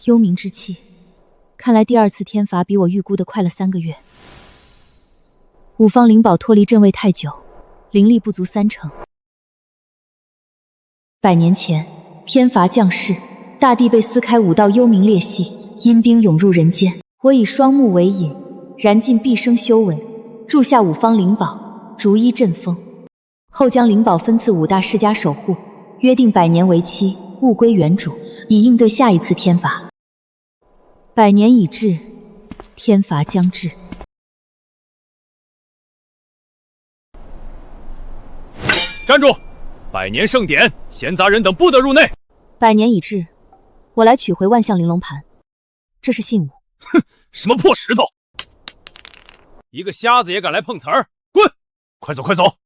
幽冥之气，看来第2次天罚比我预估的快了3个月。五方灵宝脱离阵位太久，灵力不足3成。100年前，天罚降世，大地被撕开5道幽冥裂隙，阴兵涌入人间。我以双目为引，燃尽毕生修为，铸下5方灵宝，逐一阵风。后将灵宝分赐5大世家守护，约定100年为期，物归原主，以应对下一次天罚。100年已至，天罚将至。站住！100年盛典，闲杂人等不得入内。100年已至，我来取回万象玲珑盘，这是信物。哼，什么破石头！一个瞎子也敢来碰瓷儿，滚！快走，快走！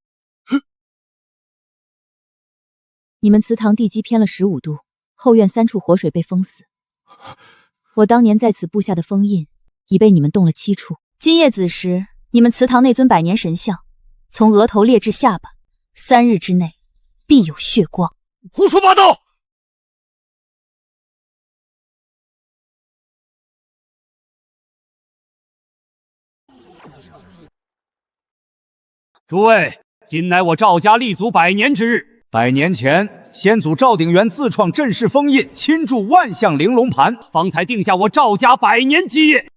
你们祠堂地基偏了15度，后院3处活水被封死。我当年在此布下的封印，已被你们动了7处。今夜子时，你们祠堂那尊100年神像，从额头裂至下巴，3日之内必有血光。胡说八道！诸位，今乃我赵家立足100年之日。100年前，先祖赵鼎元自创阵势封印，亲铸万象玲珑盘，方才定下我赵家100年基业。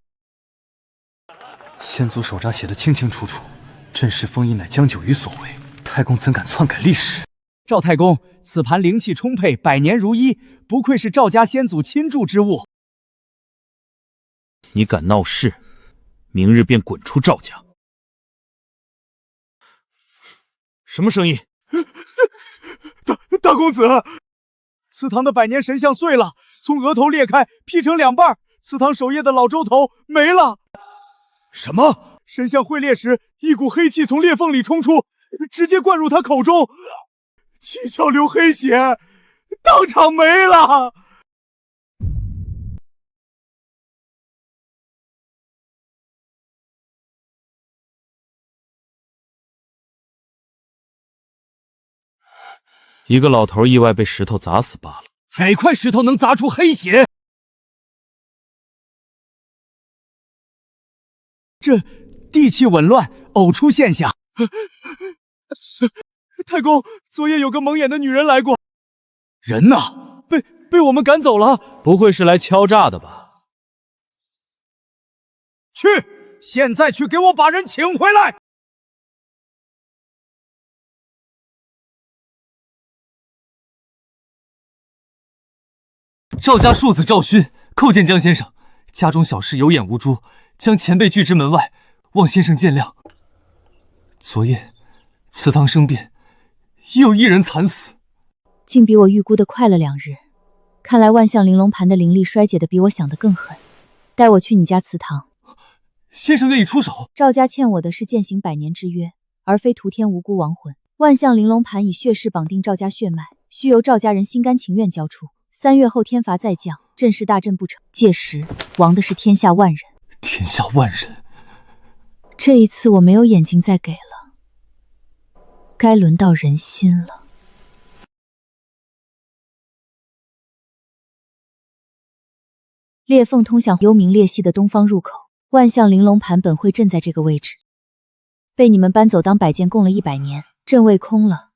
先祖手札写得清清楚楚，阵势封印乃将就于所为，太公怎敢篡改历史？赵太公，此盘灵气充沛，100年如一，不愧是赵家先祖亲铸之物。你敢闹事，明日便滚出赵家！什么声音？大公子，祠堂的100年神像碎了，从额头裂开，劈成2半。祠堂守夜的老周头没了。什么？神像会裂时，一股黑气从裂缝里冲出，直接灌入他口中，七窍流黑血，当场没了。一个老头意外被石头砸死罢了。哪块石头能砸出黑血？这地气紊乱，呕出现象。太公，昨夜有个蒙眼的女人来过。人呢？被我们赶走了。不会是来敲诈的吧？去，现在去给我把人请回来。赵家庶子赵勋叩见江先生，家中小事有眼无珠，将前辈拒之门外，望先生见谅。昨夜祠堂生变，已有1人惨死，竟比我预估的快了2日。看来万象玲珑盘的灵力衰竭的比我想的更狠。带我去你家祠堂。先生愿意出手？赵家欠我的是践行100年之约，而非屠天无辜亡魂。万象玲珑盘以血誓绑定赵家血脉，需由赵家人心甘情愿交出。3月后天罚再降，阵势大振不成，届时亡的是天下万人。天下万人。这一次我没有眼睛再给了，该轮到人心了。裂缝通向幽冥裂隙的东方入口，万象玲珑盘本会镇在这个位置，被你们搬走当摆件供了100年，阵位空了，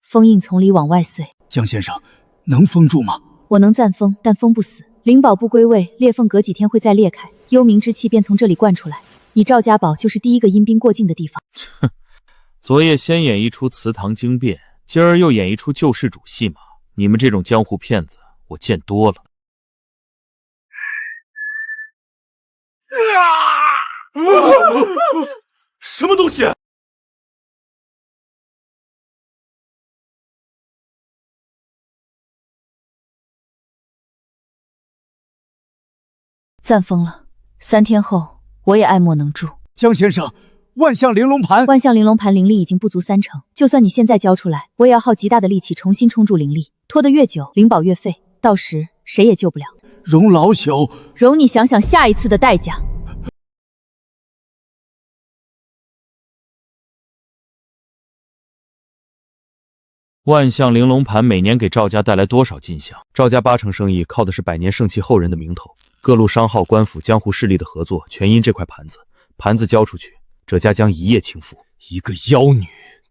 封印从里往外碎。江先生，能封住吗？我能暂封，但封不死。灵宝不归位，裂缝隔几天会再裂开，幽冥之气便从这里灌出来。你赵家堡就是第一个阴兵过境的地方。哼，昨夜先演一出祠堂惊变，今儿又演一出救世主戏码，你们这种江湖骗子，我见多了。什么东西？暂封了，3天后我也爱莫能助。江先生，万象玲珑盘，万象玲珑盘灵力已经不足3成，就算你现在交出来，我也要耗极大的力气重新充注灵力，拖得越久，灵宝越废，到时谁也救不了。容老朽，容你想想下一次的代价。万象玲珑盘每年给赵家带来多少进项？赵家80%生意靠的是百年盛气后人的名头，各路商号、官府、江湖势力的合作，全因这块盘子。盘子交出去，这家将一夜倾覆。一个妖女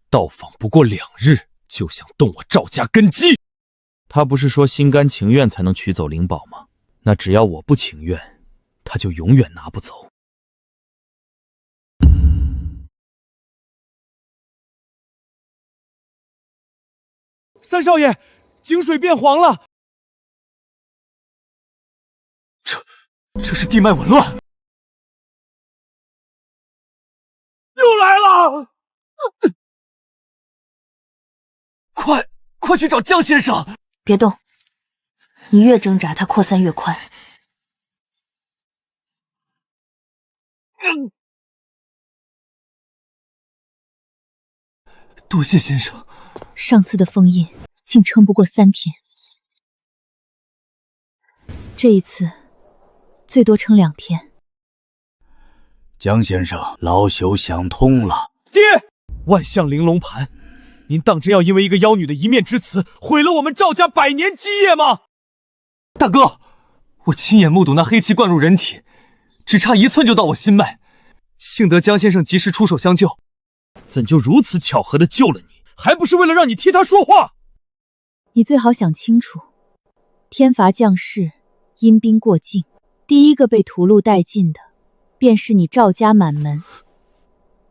到访不过2日，就想动我赵家根基。他不是说心甘情愿才能取走灵宝吗？那只要我不情愿，他就永远拿不走。三少爷，井水变黄了。这是地脉紊乱。又来了！快去找江先生！别动，你越挣扎，它扩散越快。多谢先生。上次的封印竟撑不过3天，这一次最多撑2天。江先生，老朽想通了。爹，万象玲珑盘，您当真要因为一个妖女的一面之词，毁了我们赵家100年基业吗？大哥，我亲眼目睹那黑气灌入人体，只差1寸就到我心脉，幸得江先生及时出手相救，怎就如此巧合的救了你？还不是为了让你替他说话？你最好想清楚，天罚降世，阴兵过境，第一个被屠戮殆尽的，便是你赵家满门。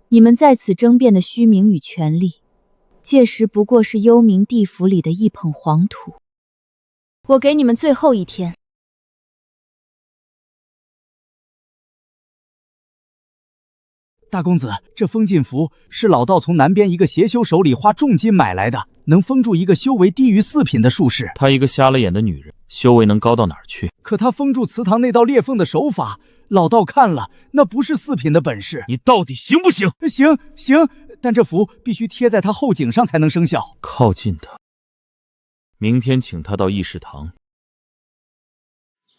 你们在此争辩的虚名与权力，届时不过是幽冥地府里的一捧黄土。我给你们最后1天。大公子，这封禁符是老道从南边一个邪修手里花重金买来的，能封住一个修为低于4品的术士。她一个瞎了眼的女人，修为能高到哪儿去？可她封住祠堂那道裂缝的手法，老道看了，那不是4品的本事。你到底行不行？行，但这符必须贴在他后颈上才能生效。靠近他，明天请他到议事堂。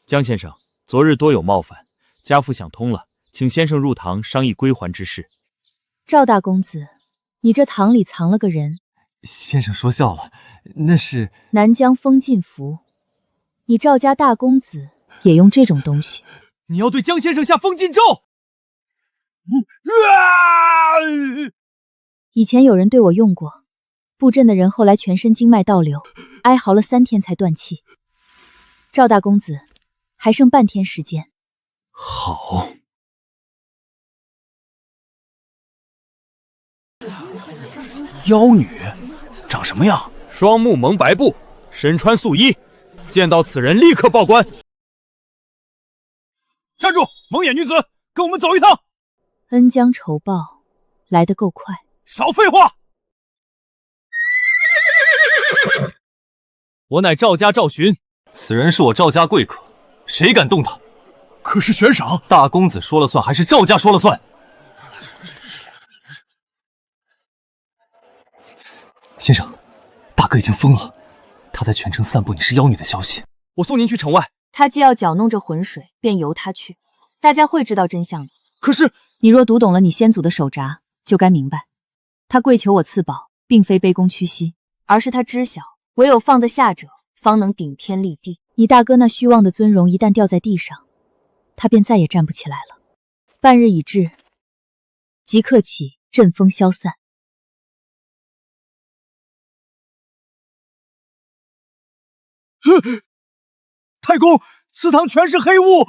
江先生，昨日多有冒犯，家父想通了，请先生入堂商议归还之事。赵大公子，你这堂里藏了个人。先生说笑了，那是南疆封禁符，你赵家大公子也用这种东西？你要对江先生下封禁咒！以前有人对我用过，布阵的人后来全身经脉倒流，哀嚎了3天才断气。赵大公子，还剩半天时间。好。妖女长什么样？双目蒙白布，身穿素衣，见到此人立刻报官。站住！蒙眼女子，跟我们走一趟。恩将仇报，来得够快。少废话！我乃赵家赵寻，此人是我赵家贵客，谁敢动他？可是悬赏，大公子说了算，还是赵家说了算？先生，大哥已经疯了，他在全城散布你是妖女的消息。我送您去城外。他既要搅弄这浑水，便由他去，大家会知道真相的。可是你若读懂了你先祖的手札，就该明白，他跪求我赐宝，并非卑躬屈膝，而是他知晓，唯有放得下者，方能顶天立地。你大哥那虚妄的尊容一旦掉在地上，他便再也站不起来了。半日已至，即刻起阵风消散。太公，祠堂全是黑雾。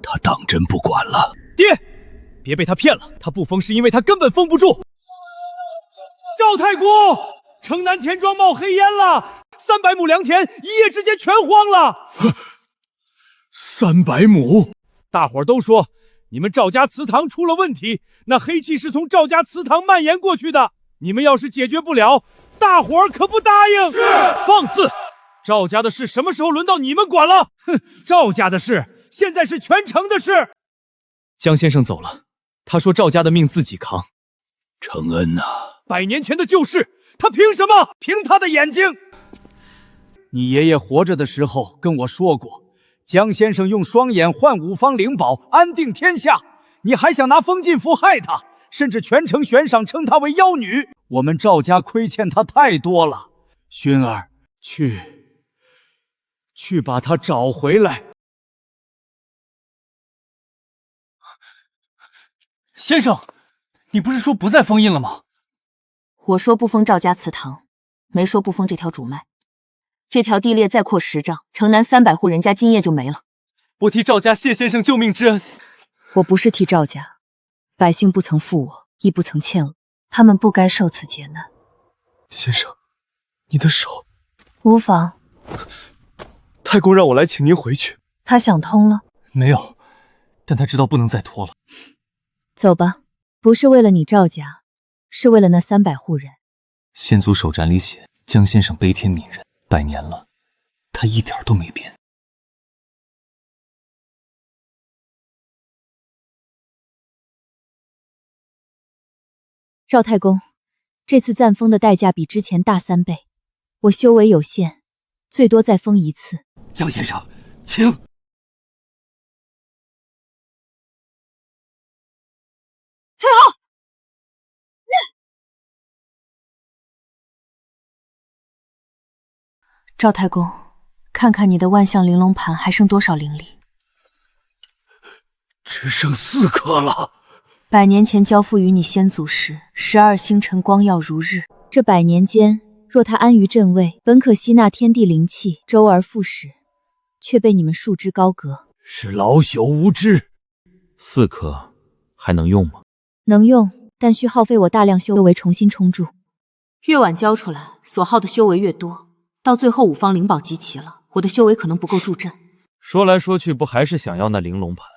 他当真不管了？爹，别被他骗了，他不封是因为他根本封不住。赵太公，城南田庄冒黑烟了，300亩良田一夜之间全荒了。300亩？大伙儿都说你们赵家祠堂出了问题，那黑气是从赵家祠堂蔓延过去的。你们要是解决不了，大伙儿可不答应。是，放肆！赵家的事什么时候轮到你们管了？哼，赵家的事现在是全城的事。江先生走了，他说赵家的命自己扛。承恩呐，100年前的旧事，他凭什么？凭他的眼睛。你爷爷活着的时候跟我说过，江先生用双眼换5方灵宝，安定天下。你还想拿封禁符害他，甚至全城悬赏称她为妖女。我们赵家亏欠她太多了，薰儿，去把她找回来。先生，你不是说不再封印了吗？我说不封赵家祠堂，没说不封这条主脉。这条地裂再扩10丈，城南300户人家今夜就没了。我替赵家谢先生救命之恩。我不是替赵家，百姓不曾负我，亦不曾欠我，他们不该受此劫难。先生，你的手。无妨。太公让我来请您回去。他想通了？没有，但他知道不能再拖了。走吧，不是为了你赵家，是为了那300户人。先祖手札里写，江先生悲天悯人，100年了，他一点都没变。赵太公，这次暂封的代价比之前大3倍，我修为有限，最多再封1次。江先生，请。退后！赵太公，看看你的万象玲珑盘还剩多少灵力？只剩4颗了。100年前交付于你先祖时，12星辰光耀如日。这100年间，若他安于阵位，本可吸纳天地灵气，周而复始，却被你们束之高阁。是老朽无知。4颗还能用吗？能用，但需耗费我大量修为重新充注。越晚交出来，所耗的修为越多，到最后5方灵宝集齐了，我的修为可能不够助阵。说来说去，不还是想要那玲珑盘？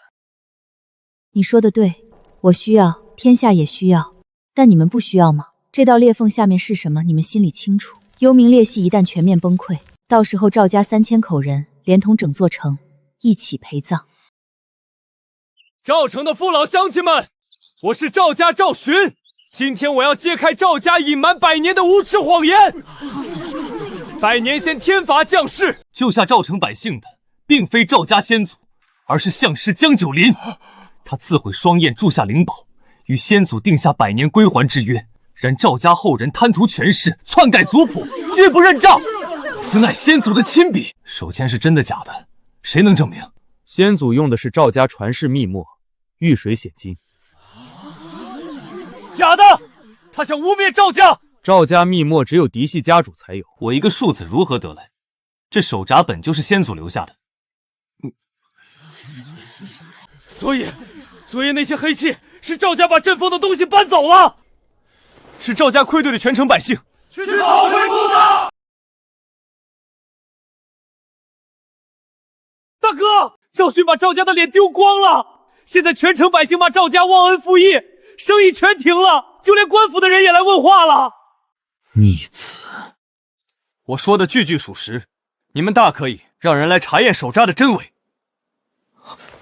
你说的对，我需要，天下也需要，但你们不需要吗？这道裂缝下面是什么，你们心里清楚。幽冥裂隙一旦全面崩溃，到时候赵家3000口人，连同整座城一起陪葬。赵城的父老乡亲们，我是赵家赵寻，今天我要揭开赵家隐瞒100年的无耻谎言。100年前天罚降世，救下赵城百姓的，并非赵家先祖，而是相师江九龄。他自毁双燕，铸下灵宝，与先祖定下100年归还之约。然赵家后人贪图权势，篡改族谱，拒不认账。此乃先祖的亲笔，手签是真的假的？谁能证明？先祖用的是赵家传世秘墨玉水显金。假的！他想污蔑赵家。赵家秘墨只有嫡系家主才有。我一个庶子如何得来？这手札本就是先祖留下的。所以那些黑气是赵家把镇封的东西搬走了，是赵家愧对了全城百姓。去讨回公道！大哥，赵勋把赵家的脸丢光了，现在全城百姓骂赵家忘恩负义，生意全停了，就连官府的人也来问话了。逆子，我说的句句属实，你们大可以让人来查验手札的真伪。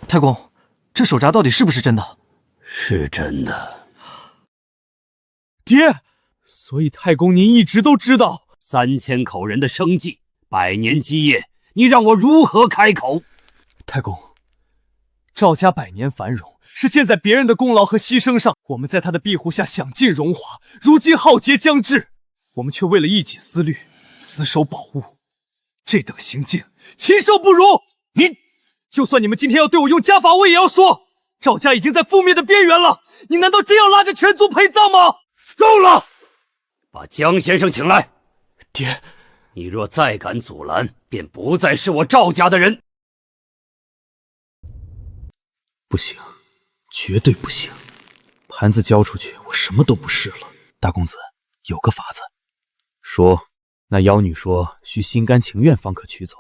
太公，这手札到底是不是真的？是真的。爹，所以太公您一直都知道3000口人的生计，100年基业，你让我如何开口？太公，赵家100年繁荣是建在别人的功劳和牺牲上，我们在他的庇护下享尽荣华，如今浩劫将至，我们却为了一己私虑，死守宝物，这等行径，禽兽不如！就算你们今天要对我用家法，我也要说，赵家已经在覆灭的边缘了，你难道真要拉着全族陪葬吗？够了！把江先生请来。爹，你若再敢阻拦，便不再是我赵家的人。不行，绝对不行！盘子交出去，我什么都不是了。大公子，有个法子。说，那妖女说需心甘情愿方可取走，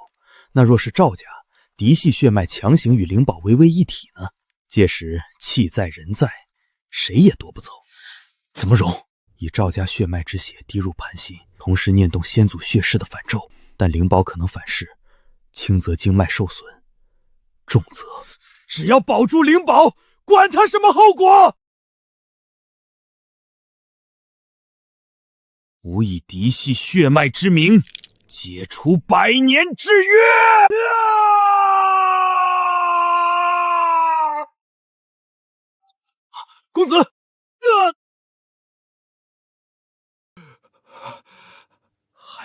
那若是赵家嫡系血脉强行与灵宝为一体呢？届时气在人在，谁也夺不走。怎么容？以赵家血脉之血滴入盘心，同时念动先祖血誓的反咒，但灵宝可能反噬，轻则经脉受损，重则……只要保住灵宝，管他什么后果！吾以嫡系血脉之名，解除100年之约！公子，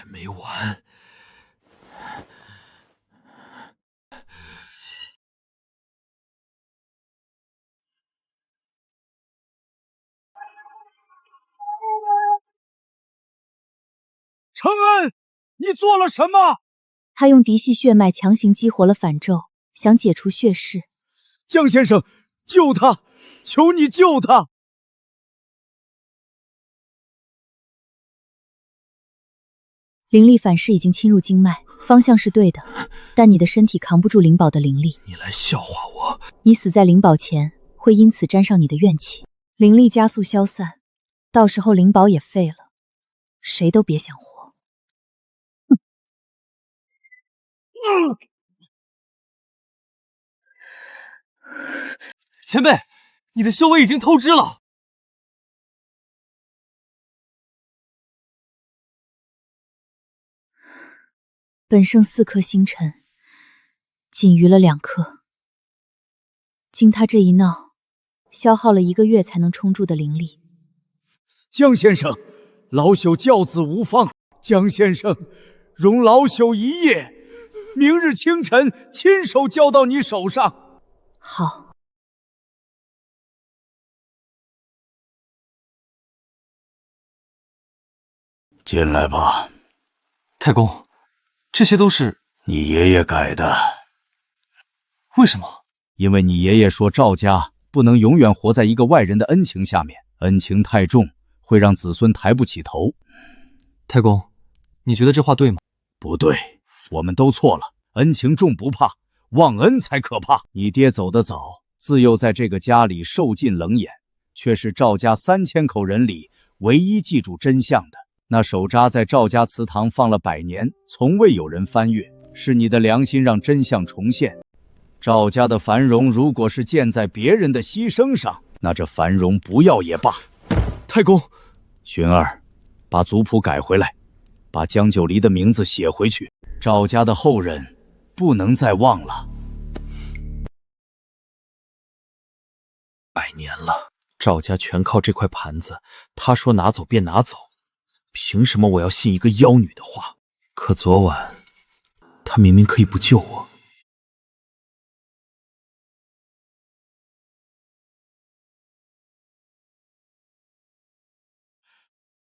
还没完。承恩，你做了什么？他用嫡系血脉强行激活了反咒，想解除血誓。江先生，救他！求你救他！灵力反噬已经侵入经脉，方向是对的，但你的身体扛不住灵宝的灵力。你来笑话我！你死在灵宝前，会因此沾上你的怨气，灵力加速消散，到时候灵宝也废了，谁都别想活。前辈，你的修为已经透支了。本剩4颗星辰，仅余了2颗。经他这一闹，消耗了1个月才能充住的灵力。江先生，老朽教子无方，江先生，容老朽一夜，明日清晨亲手交到你手上。好。进来吧。太公，这些都是你爷爷改的。为什么？因为你爷爷说赵家不能永远活在一个外人的恩情下面，恩情太重，会让子孙抬不起头。太公，你觉得这话对吗？不对，我们都错了。恩情重不怕，忘恩才可怕。你爹走得早，自幼在这个家里受尽冷眼，却是赵家3000口人里唯一记住真相的。那手札在赵家祠堂放了100年，从未有人翻阅，是你的良心让真相重现。赵家的繁荣如果是建在别人的牺牲上，那这繁荣不要也罢。太公，寻儿，把族谱改回来，把江九黎的名字写回去。赵家的后人不能再忘了。100年了，赵家全靠这块盘子，他说拿走便拿走，凭什么我要信一个妖女的话？可昨晚，他明明可以不救我。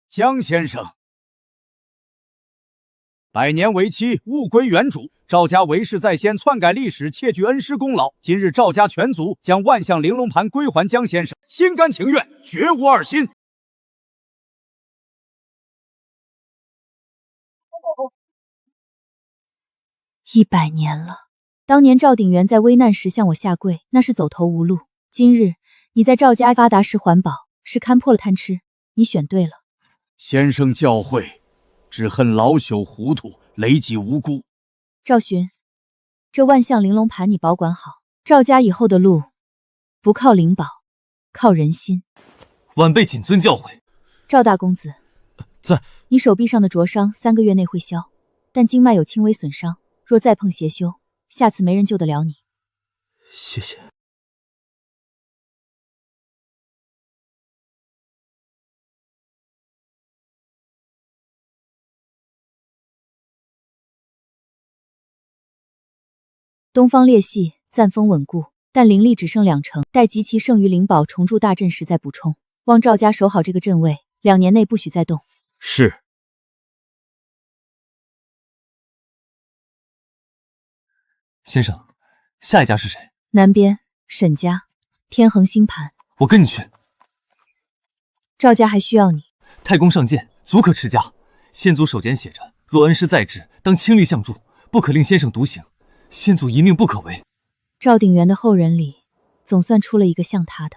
江先生，100年为期，物归原主。赵家为师在先，篡改历史，窃据恩师功劳。今日赵家全族将万象玲珑盘归还江先生，心甘情愿，绝无二心。100年了，当年赵鼎元在危难时向我下跪，那是走投无路。今日你在赵家发达时环保，是看破了贪吃，你选对了。先生教诲，只恨老朽糊涂，累己无辜。赵寻，这万象玲珑盘你保管好，赵家以后的路不靠灵宝，靠人心。晚辈谨遵教诲。赵大公子，在你手臂上的灼伤3个月内会消，但经脉有轻微损伤，若再碰邪修，下次没人救得了你。谢谢。东方裂隙暂封稳固，但灵力只剩2成，待集齐剩余灵宝重铸大阵时再补充。望赵家守好这个阵位，2年内不许再动。是。先生，下一家是谁？南边沈家，天恒星盘。我跟你去。赵家还需要你。太公上谏，足可持家。先祖手简写着：若恩师在职，当倾力相助，不可令先生独行。先祖一命不可违。赵鼎元的后人里，总算出了一个像他的。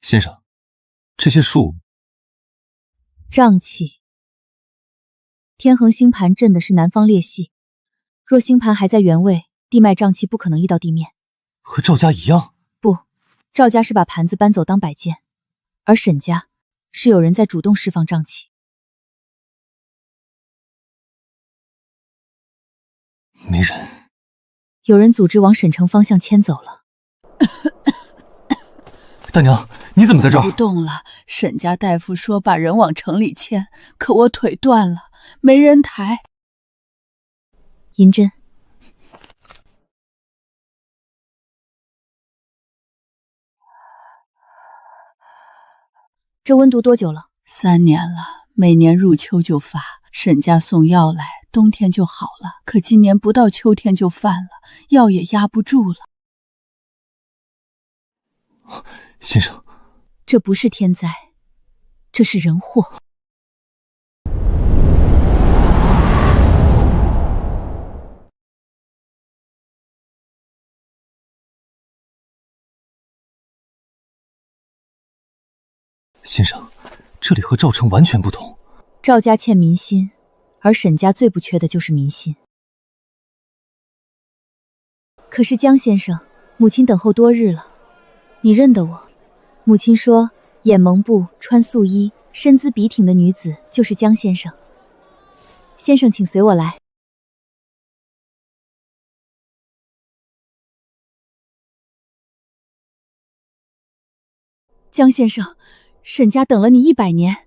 先生，这些树瘴气。天恒星盘镇的是南方裂隙，若星盘还在原位，地脉瘴气不可能溢到地面。和赵家一样？不，赵家是把盘子搬走当摆件，而沈家是有人在主动释放瘴气。没人。有人组织往沈城方向迁走了。大娘，你怎么在这儿？不动了。沈家大夫说把人往城里牵，可我腿断了，没人抬。银针，这温毒多久了？3年了，每年入秋就发，沈家送药来，冬天就好了。可今年不到秋天就犯了，药也压不住了。先生，这不是天灾，这是人祸。先生，这里和赵城完全不同。赵家欠民心，而沈家最不缺的就是民心。可是江先生，母亲等候多日了，你认得我？母亲说，眼蒙布，穿素衣，身姿笔挺的女子就是江先生。先生，请随我来。江先生，沈家等了你100年。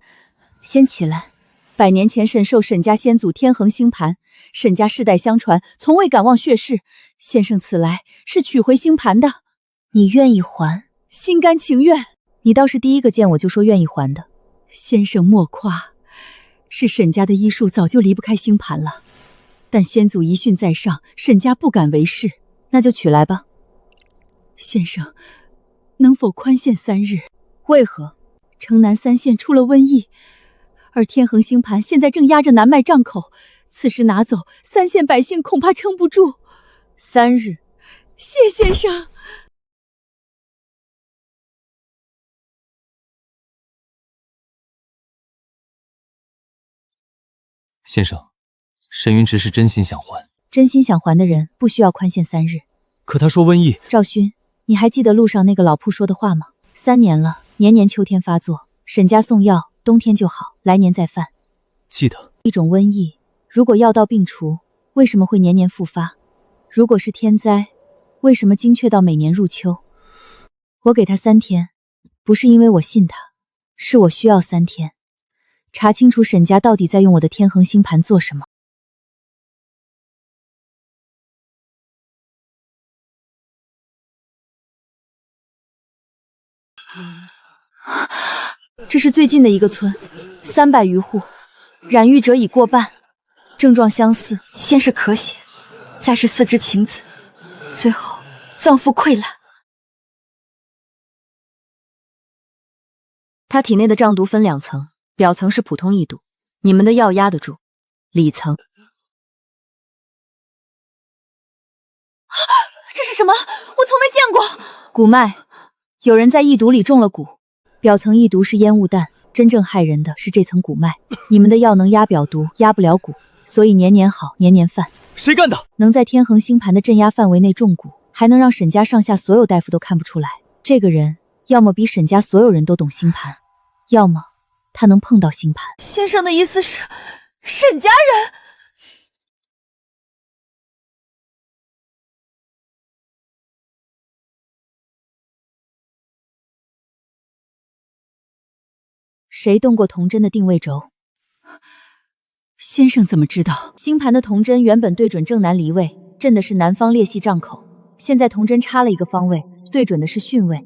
先起来。100年前，沈受沈家先祖天恒星盘，沈家世代相传，从未敢忘血誓。先生此来是取回星盘的，你愿意还？心甘情愿。你倒是第一个见我就说愿意还的。先生莫夸，是沈家的医术早就离不开星盘了，但先祖遗训在上，沈家不敢违誓，那就取来吧。先生，能否宽限3日？为何？城南3县出了瘟疫，而天恒星盘现在正压着南麦帐口，此时拿走，3县百姓恐怕撑不住。3日，谢先生。先生，沈云直是真心想还。真心想还的人不需要宽限3日。可他说瘟疫。赵勋，你还记得路上那个老仆说的话吗？3年了，年年秋天发作，沈家送药，冬天就好，来年再犯。记得。一种瘟疫，如果药到病除，为什么会年年复发？如果是天灾，为什么精确到每年入秋？我给他3天，不是因为我信他，是我需要3天，查清楚沈家到底在用我的天恒星盘做什么。这是最近的一个村，300余户，染愈者已过半，症状相似，先是咳血，再是4肢青紫，最后脏腑溃烂。他体内的瘴毒分2层，表层是普通疫毒，你们的药压得住，里层。这是什么？我从没见过。蛊脉，有人在疫毒里中了蛊。表层疫毒是烟雾弹，真正害人的是这层蛊脉。你们的药能压表毒，压不了蛊，所以年年好，年年犯。谁干的？能在天恒星盘的镇压范围内中蛊，还能让沈家上下所有大夫都看不出来。这个人要么比沈家所有人都懂星盘，要么他能碰到星盘。先生的意思是，沈家人？谁动过铜针的定位轴？先生怎么知道？星盘的铜针原本对准正南离位，镇的是南方裂隙帐口，现在铜针插了一个方位，对准的是巽位。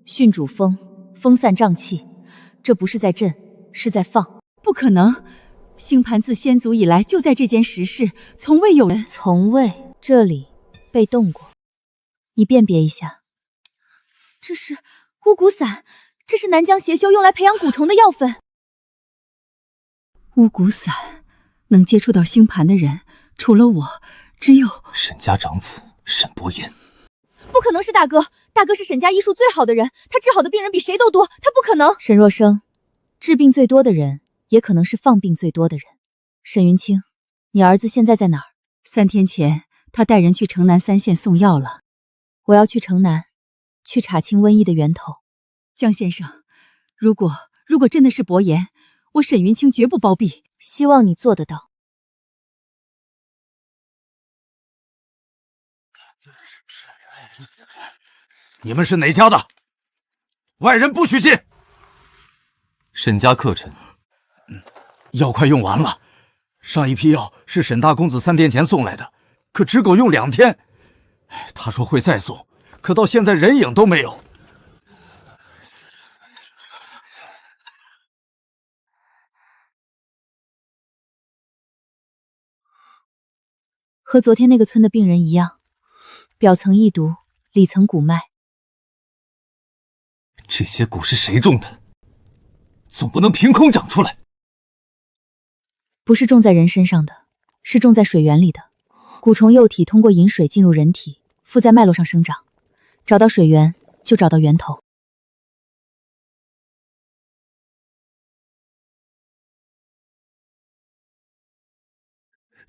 巽主风，风散瘴气，这不是在镇，是在放。不可能，星盘自先祖以来就在这间石室，从未有人从未这里被动过。你辨别一下，这是巫蛊散。这是南疆邪修用来培养蛊虫的药粉。巫蛊散能接触到星盘的人，除了我，只有沈家长子沈伯言。不可能是大哥，大哥是沈家医术最好的人，他治好的病人比谁都多，他不可能。沈若生，治病最多的人，也可能是放病最多的人。沈云清，你儿子现在在哪儿？3天前，他带人去城南3县送药了。我要去城南，去查清瘟疫的源头。江先生，如果真的是伯言，我沈云清绝不包庇。希望你做得到。你们是哪家的？外人不许进。沈家客臣，药快用完了，上一批药是沈大公子3天前送来的，可只够用2天。他说会再送，可到现在人影都没有。和昨天那个村的病人一样，表层异毒，里层骨脉。这些蛊是谁种的？总不能凭空长出来。不是种在人身上的，是种在水源里的。蛊虫幼体通过饮水进入人体，附在脉络上生长，找到水源就找到源头。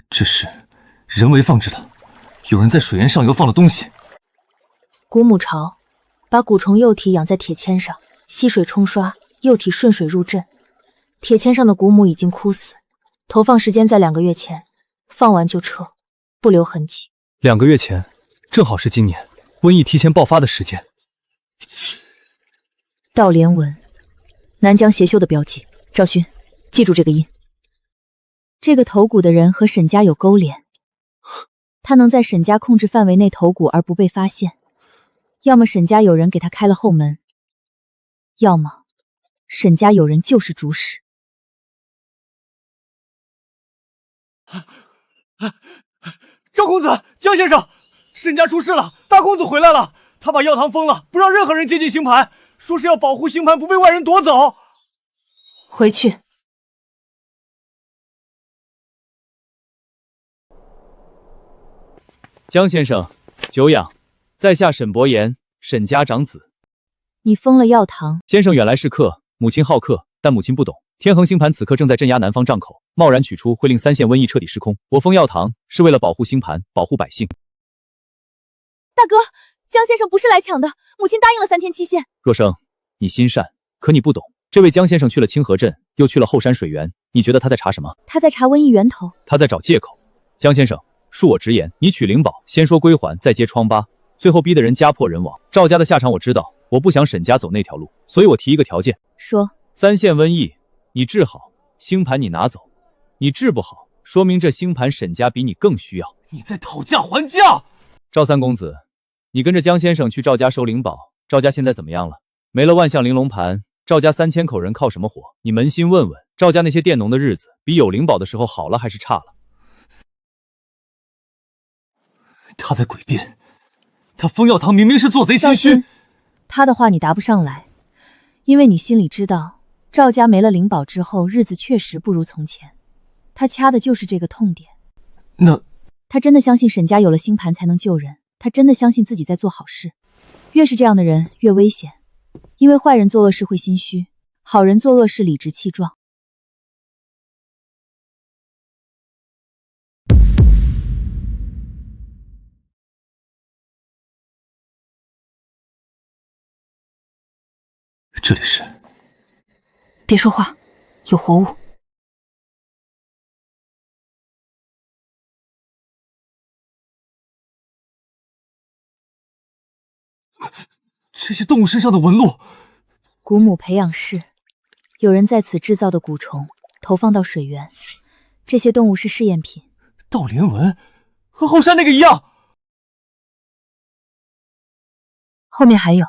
这是人为放置的，有人在水源上游放了东西。古母巢把蛊虫幼体养在铁签上，溪水冲刷，幼体顺水入阵。铁签上的蛊母已经枯死，投放时间在2个月前，放完就撤，不留痕迹。2个月前，正好是今年瘟疫提前爆发的时间。道连文，南疆邪修的标记。赵勋，记住这个印。这个投蛊的人和沈家有勾连，他能在沈家控制范围内投蛊而不被发现，要么沈家有人给他开了后门，要么沈家有人就是主使。赵公子，江先生，沈家出事了，大公子回来了，他把药堂封了，不让任何人接近星盘，说是要保护星盘不被外人夺走。回去。江先生，久仰，在下沈伯言，沈家长子。你封了药堂？先生远来是客，母亲好客，但母亲不懂。天恒星盘此刻正在镇压南方瘴口，贸然取出会令3县瘟疫彻底失控。我封药堂是为了保护星盘，保护百姓。大哥，江先生不是来抢的，母亲答应了3天期限。若生，你心善，可你不懂。这位江先生去了清河镇，又去了后山水源，你觉得他在查什么？他在查瘟疫源头。他在找借口。江先生，恕我直言，你取灵宝，先说归还，再揭疮疤，最后逼得人家破人亡。赵家的下场我知道，我不想沈家走那条路，所以我提一个条件。说。3县瘟疫你治好，星盘你拿走；你治不好，说明这星盘沈家比你更需要。你在讨价还价！赵三公子，你跟着江先生去赵家收灵宝，赵家现在怎么样了？没了万象玲珑盘，赵家3000口人靠什么活？你扪心问问，赵家那些佃农的日子比有灵宝的时候好了还是差了？他在诡辩，他封药堂明明是做贼心虚。他的话你答不上来，因为你心里知道，赵家没了灵宝之后，日子确实不如从前。他掐的就是这个痛点。那他真的相信沈家有了星盘才能救人，他真的相信自己在做好事。越是这样的人越危险，因为坏人做恶事会心虚，好人做恶事理直气壮。这里是……别说话，有活物。这些动物身上的纹路，古母培养室，有人在此制造的蛊虫投放到水源，这些动物是试验品。倒连纹和后山那个一样。后面还有。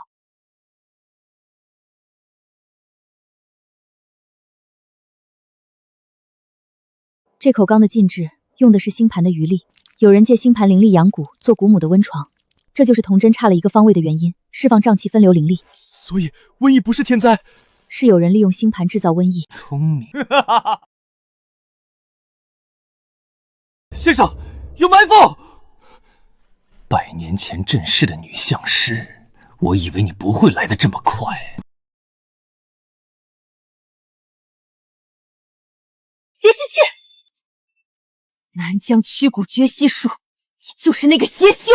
这口缸的禁制用的是星盘的余力，有人借星盘灵力养蛊，做蛊母的温床，这就是童真差了一个方位的原因，释放瘴气分流灵力。所以瘟疫不是天灾，是有人利用星盘制造瘟疫。聪明。先生，有埋伏！100年前镇世的女相师，我以为你不会来得这么快。邪息器，南疆驱蛊绝息术，你就是那个邪修。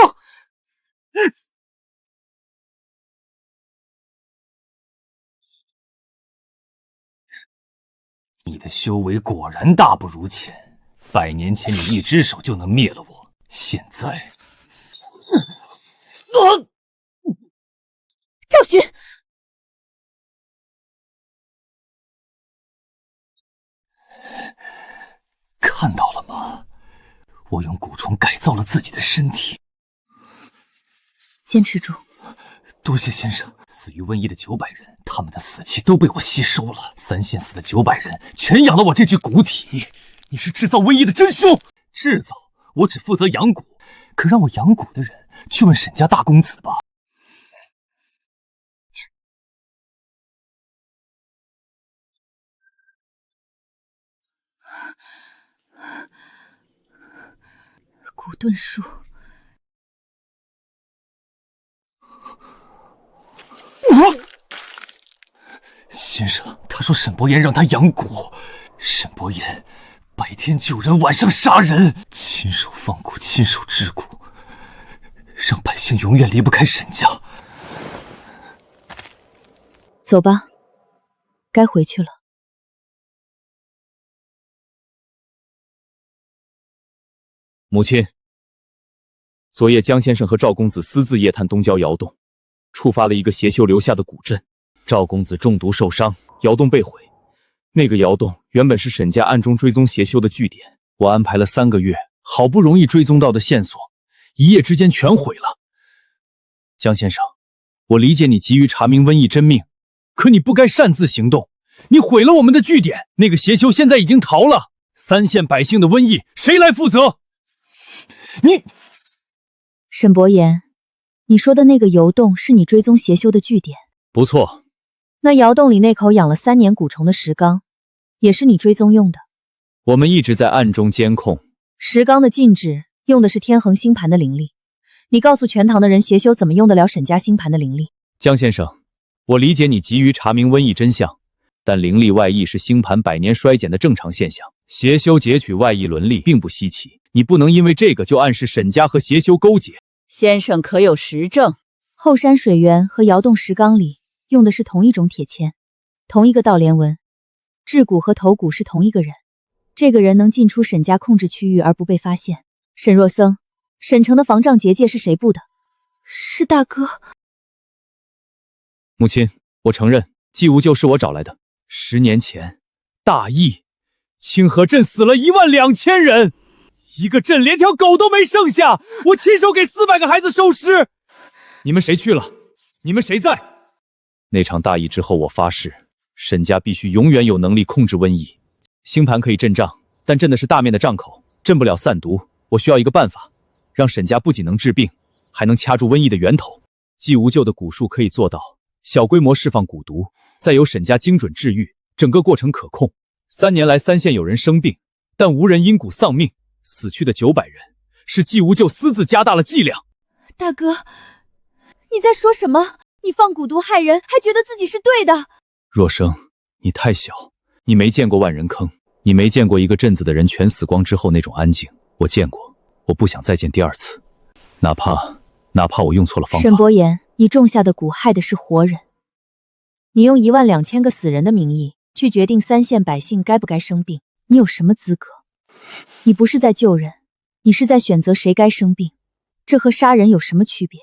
你的修为果然大不如前，100年前你一只手就能灭了我，现在，赵勋，我用蛊虫改造了自己的身体。坚持住。多谢先生。死于瘟疫的900人，他们的死气都被我吸收了。3县死的900人，全养了我这具蛊体。你是制造瘟疫的真凶！制造，我只负责养蛊，可让我养蛊的人，去问沈家大公子吧。蛊遁术。先生，他说沈伯言让他养蛊。沈伯言白天救人，晚上杀人，亲手放蛊，亲手制蛊，让百姓永远离不开沈家。走吧，该回去了。母亲，昨夜江先生和赵公子私自夜探东郊窑洞，触发了一个邪修留下的蛊阵。赵公子中毒受伤，窑洞被毁。那个窑洞原本是沈家暗中追踪邪修的据点，我安排了3个月，好不容易追踪到的线索，一夜之间全毁了。江先生，我理解你急于查明瘟疫真命，可你不该擅自行动，你毁了我们的据点。那个邪修现在已经逃了，3县百姓的瘟疫谁来负责？你，沈伯言，你说的那个窑洞是你追踪邪修的据点？不错。那窑洞里那口养了3年蛊虫的石缸，也是你追踪用的？我们一直在暗中监控。石缸的禁制用的是天衡星盘的灵力，你告诉全堂的人，邪修怎么用得了沈家星盘的灵力？江先生，我理解你急于查明瘟疫真相，但灵力外溢是星盘百年衰减的正常现象，邪修截取外溢伦力并不稀奇，你不能因为这个就暗示沈家和邪修勾结。先生可有实证？后山水源和窑洞石缸里用的是同一种铁签，同一个道连纹，制蛊和投蛊是同一个人。这个人能进出沈家控制区域而不被发现。沈若僧，沈城的防障结界是谁布的？是大哥。母亲，我承认季无咎是我找来的。10年前，大疫，清河镇死了12000人，一个镇连条狗都没剩下，我亲手给400个孩子收尸。你们谁去了？你们谁在？那场大疫之后，我发誓，沈家必须永远有能力控制瘟疫。星盘可以镇瘴，但镇的是大面的瘴口，镇不了散毒。我需要一个办法，让沈家不仅能治病，还能掐住瘟疫的源头。季无咎的蛊术可以做到小规模释放蛊毒，再由沈家精准治愈，整个过程可控。3年来3县有人生病，但无人因蛊丧命，死去的900人是季无咎私自加大了剂量。大哥，你在说什么？你放蛊毒害人，还觉得自己是对的？若生，你太小，你没见过万人坑，你没见过一个镇子的人全死光之后那种安静。我见过，我不想再见第2次，哪怕我用错了方法。沈伯言，你种下的蛊害的是活人，你用12000个死人的名义去决定3县百姓该不该生病，你有什么资格？你不是在救人，你是在选择谁该生病，这和杀人有什么区别？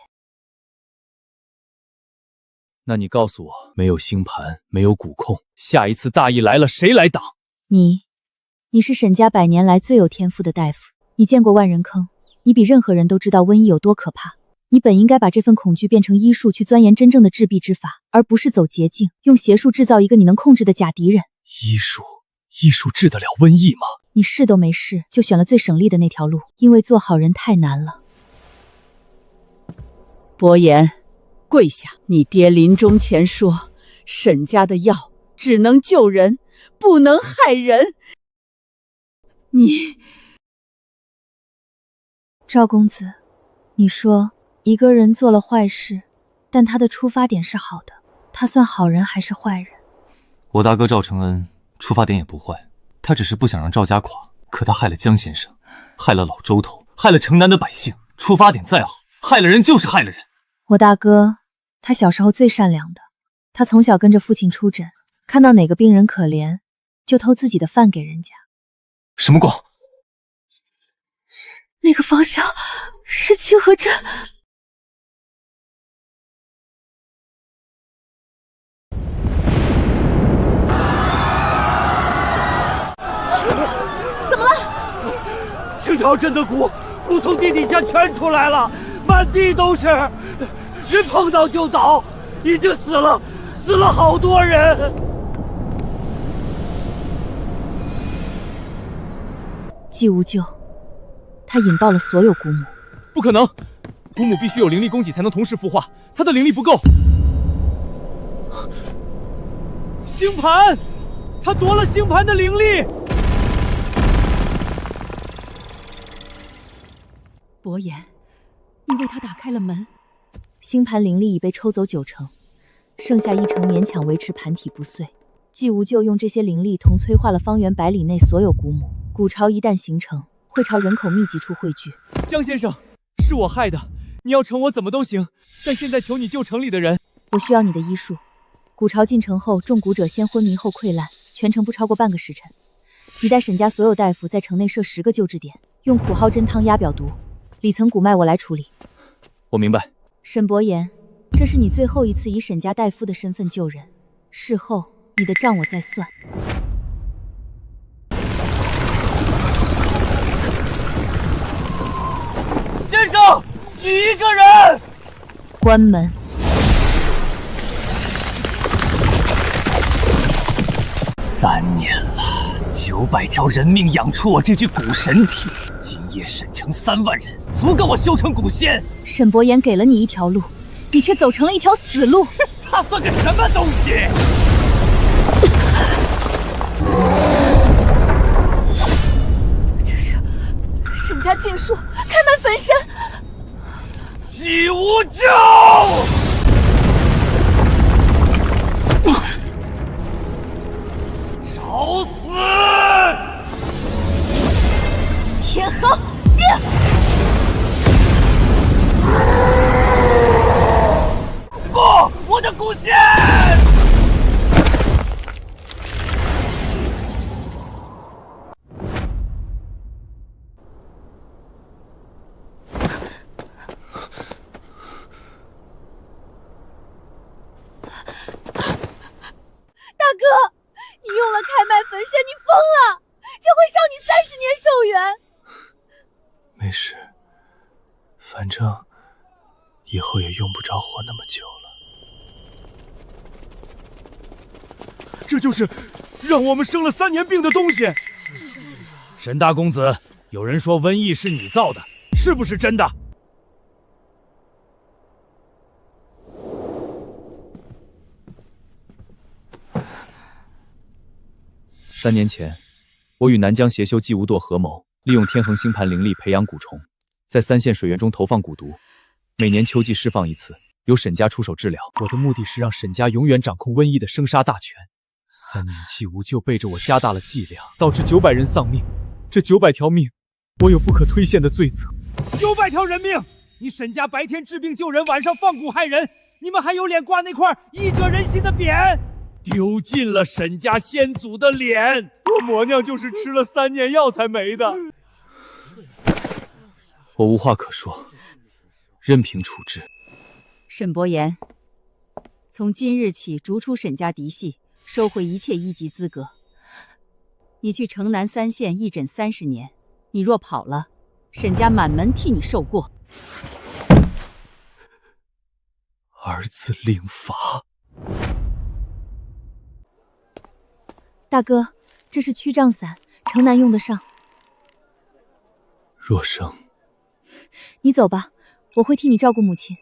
那你告诉我，没有星盘，没有蛊控，下一次大疫来了，谁来挡？你是沈家100年来最有天赋的大夫，你见过万人坑，你比任何人都知道瘟疫有多可怕。你本应该把这份恐惧变成医术，去钻研真正的治病之法，而不是走捷径，用邪术制造一个你能控制的假敌人。医术治得了瘟疫吗？你试都没试，就选了最省力的那条路，因为做好人太难了。伯言，跪下！你爹临终前说，沈家的药只能救人，不能害人。你，赵公子，你说一个人做了坏事，但他的出发点是好的，他算好人还是坏人？我大哥赵承恩出发点也不坏，他只是不想让赵家垮，可他害了江先生，害了老周头，害了城南的百姓。出发点再好，害了人就是害了人。我大哥他小时候最善良的，他从小跟着父亲出诊，看到哪个病人可怜，就偷自己的饭给人家。什么光？那个方向是清河镇。怎么了？清晨，条真的骨从地底下全出来了，满地都是，人碰到就倒，已经死了好多人。既无救，他引爆了所有古母。不可能，古母必须有灵力供给才能同时孵化，他的灵力不够。星盘，他夺了星盘的灵力。伯言，你为他打开了门。星盘灵力已被抽走90%，剩下1成勉强维持盘体不碎。季无咎用这些灵力同催化了方圆100里内所有古母。古巢一旦形成，会朝人口密集处汇聚。江先生，是我害的，你要惩我怎么都行，但现在求你救城里的人。我需要你的医术。古巢进城后，中蛊者先昏迷后溃烂，全程不超过半个时辰。你带沈家所有大夫在城内设10个救治点，用苦蒿针汤压表毒，里层骨脉我来处理。我明白。沈伯言，这是你最后一次以沈家大夫的身份救人，事后你的账我再算。先生，你一个人。关门。3年了，900条人命养出我这具古神体，今夜沈城3万人，足够我修成古仙。沈伯言给了你一条路，你却走成了一条死路。他算个什么东西？这是沈家禁术，开门焚身。季无咎！找死！天罡变！不，我的古仙！大哥，你用了开脉焚身，你疯了！这会烧你30年寿元。没事，反正以后也用不着活那么久了。这就是让我们生了3年病的东西。沈大公子，有人说瘟疫是你造的，是不是真的？3年前，我与南疆邪修季无堕合谋，利用天恒星盘灵力培养蛊虫，在3县水源中投放蛊毒，每年秋季释放1次，由沈家出手治疗。我的目的是让沈家永远掌控瘟疫的生杀大权。3年季无咎背着我加大了剂量，导致900人丧命。这900条命，我有不可推卸的罪责。？900条人命！你沈家白天治病救人，晚上放蛊害人，你们还有脸挂那块医者仁心的匾？丢尽了沈家先祖的脸！我魔娘就是吃了3年药才没的。我无话可说，任凭处置。沈伯言，从今日起逐出沈家嫡系，收回一切1级资格。你去城南3县义诊30年，你若跑了，沈家满门替你受过。儿子领罚。大哥，这是驱瘴散，城南用得上。若生，你走吧，我会替你照顾母亲。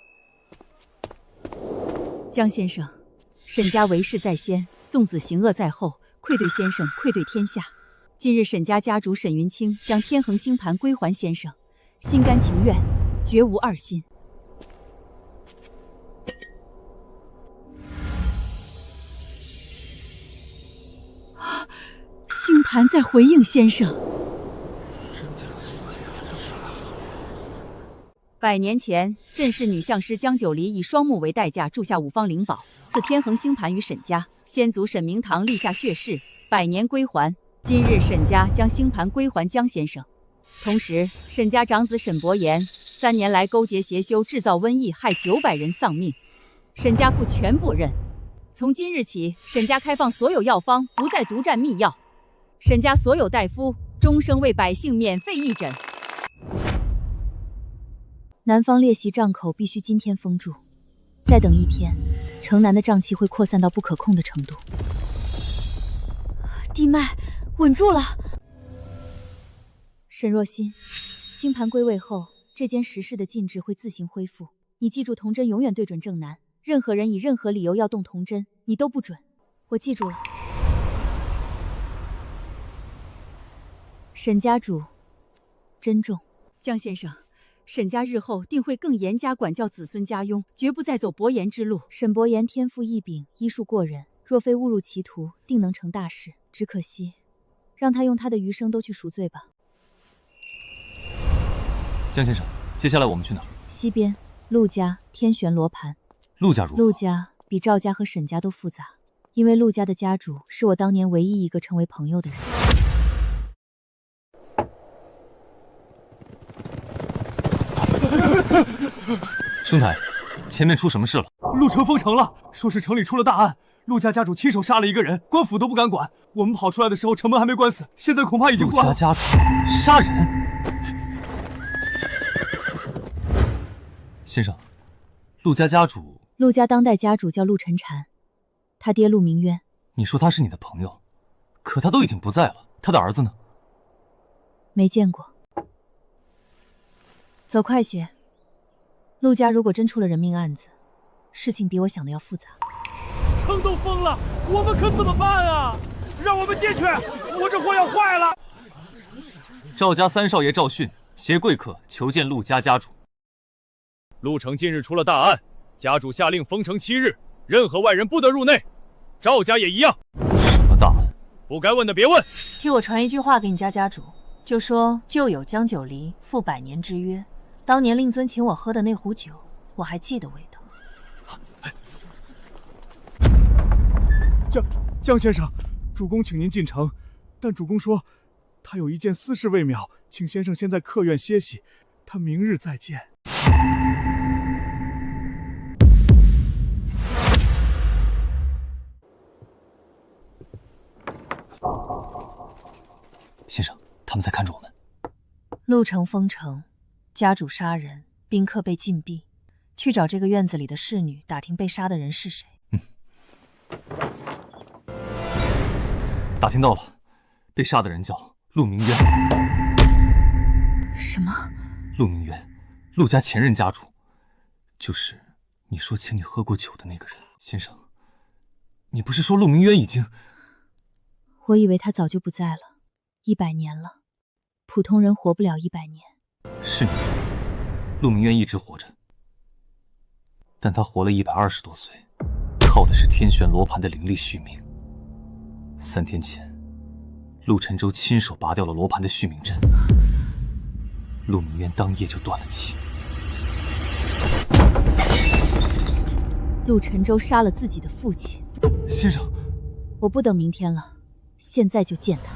江先生，沈家为势在先，纵子行恶在后，愧对先生，愧对天下。今日沈家家主沈云清将天恒星盘归还先生，心甘情愿，绝无二心。星盘在回应先生。100年前，镇氏女相师江九离以双目为代价铸下5方灵宝，赐天恒星盘于沈家。先祖沈明堂立下血誓，100年归还。今日沈家将星盘归还江先生。同时，沈家长子沈伯言3年来勾结邪修，制造瘟疫，害900人丧命。沈家负全部任。从今日起，沈家开放所有药方，不再独占秘药。沈家所有大夫终生为百姓免费义诊。南方列席帐口必须今天封住，再等一天，城南的瘴气会扩散到不可控的程度。地脉稳住了。沈若欣，星盘归位后，这间石室的禁制会自行恢复。你记住，童真永远对准正南，任何人以任何理由要动童真，你都不准。我记住了。沈家主，珍重。江先生，沈家日后定会更严加管教子孙家佣，绝不再走伯言之路。沈伯言天赋异禀，医术过人，若非误入歧途，定能成大事。只可惜，让他用他的余生都去赎罪吧。江先生，接下来我们去哪儿？西边，陆家天旋罗盘。陆家如何？陆家比赵家和沈家都复杂，因为陆家的家主是我当年唯一一个成为朋友的人。兄台，前面出什么事了？陆城封城了，说是城里出了大案，陆家家主亲手杀了一个人，官府都不敢管。我们跑出来的时候，城门还没关死，现在恐怕已经关了。陆家家主杀人？先生，陆家家主……陆家当代家主叫陆晨禅，他爹陆明渊。你说他是你的朋友，可他都已经不在了，他的儿子呢？没见过。走快些。陆家如果真出了人命案子，事情比我想的要复杂。城都封了，我们可怎么办啊？让我们进去，我这货要坏了。赵家三少爷赵训携贵客求见陆家家主。陆城近日出了大案，家主下令封城7日，任何外人不得入内。赵家也一样。什么大案？不该问的别问。替我传一句话给你家家主，就说旧有江九黎赴100年之约，当年令尊请我喝的那壶酒，我还记得味道。江先生，主公请您进城，但主公说他有一件私事未了，请先生先在客院歇息，他明日再见。先生，他们在看着我们。陆城封城，家主杀人，宾客被禁闭，去找这个院子里的侍女，打听被杀的人是谁。打听到了，被杀的人叫陆明渊。什么？陆明渊，陆家前任家主，就是你说请你喝过酒的那个人。先生，你不是说陆明渊已经……我以为他早就不在了，100年了，普通人活不了100年。是你说，陆明渊一直活着，但他活了120多岁，靠的是天旋罗盘的灵力续命。3天前，陆沉舟亲手拔掉了罗盘的续命针，陆明渊当夜就断了气。陆沉舟杀了自己的父亲。先生，我不等明天了，现在就见他。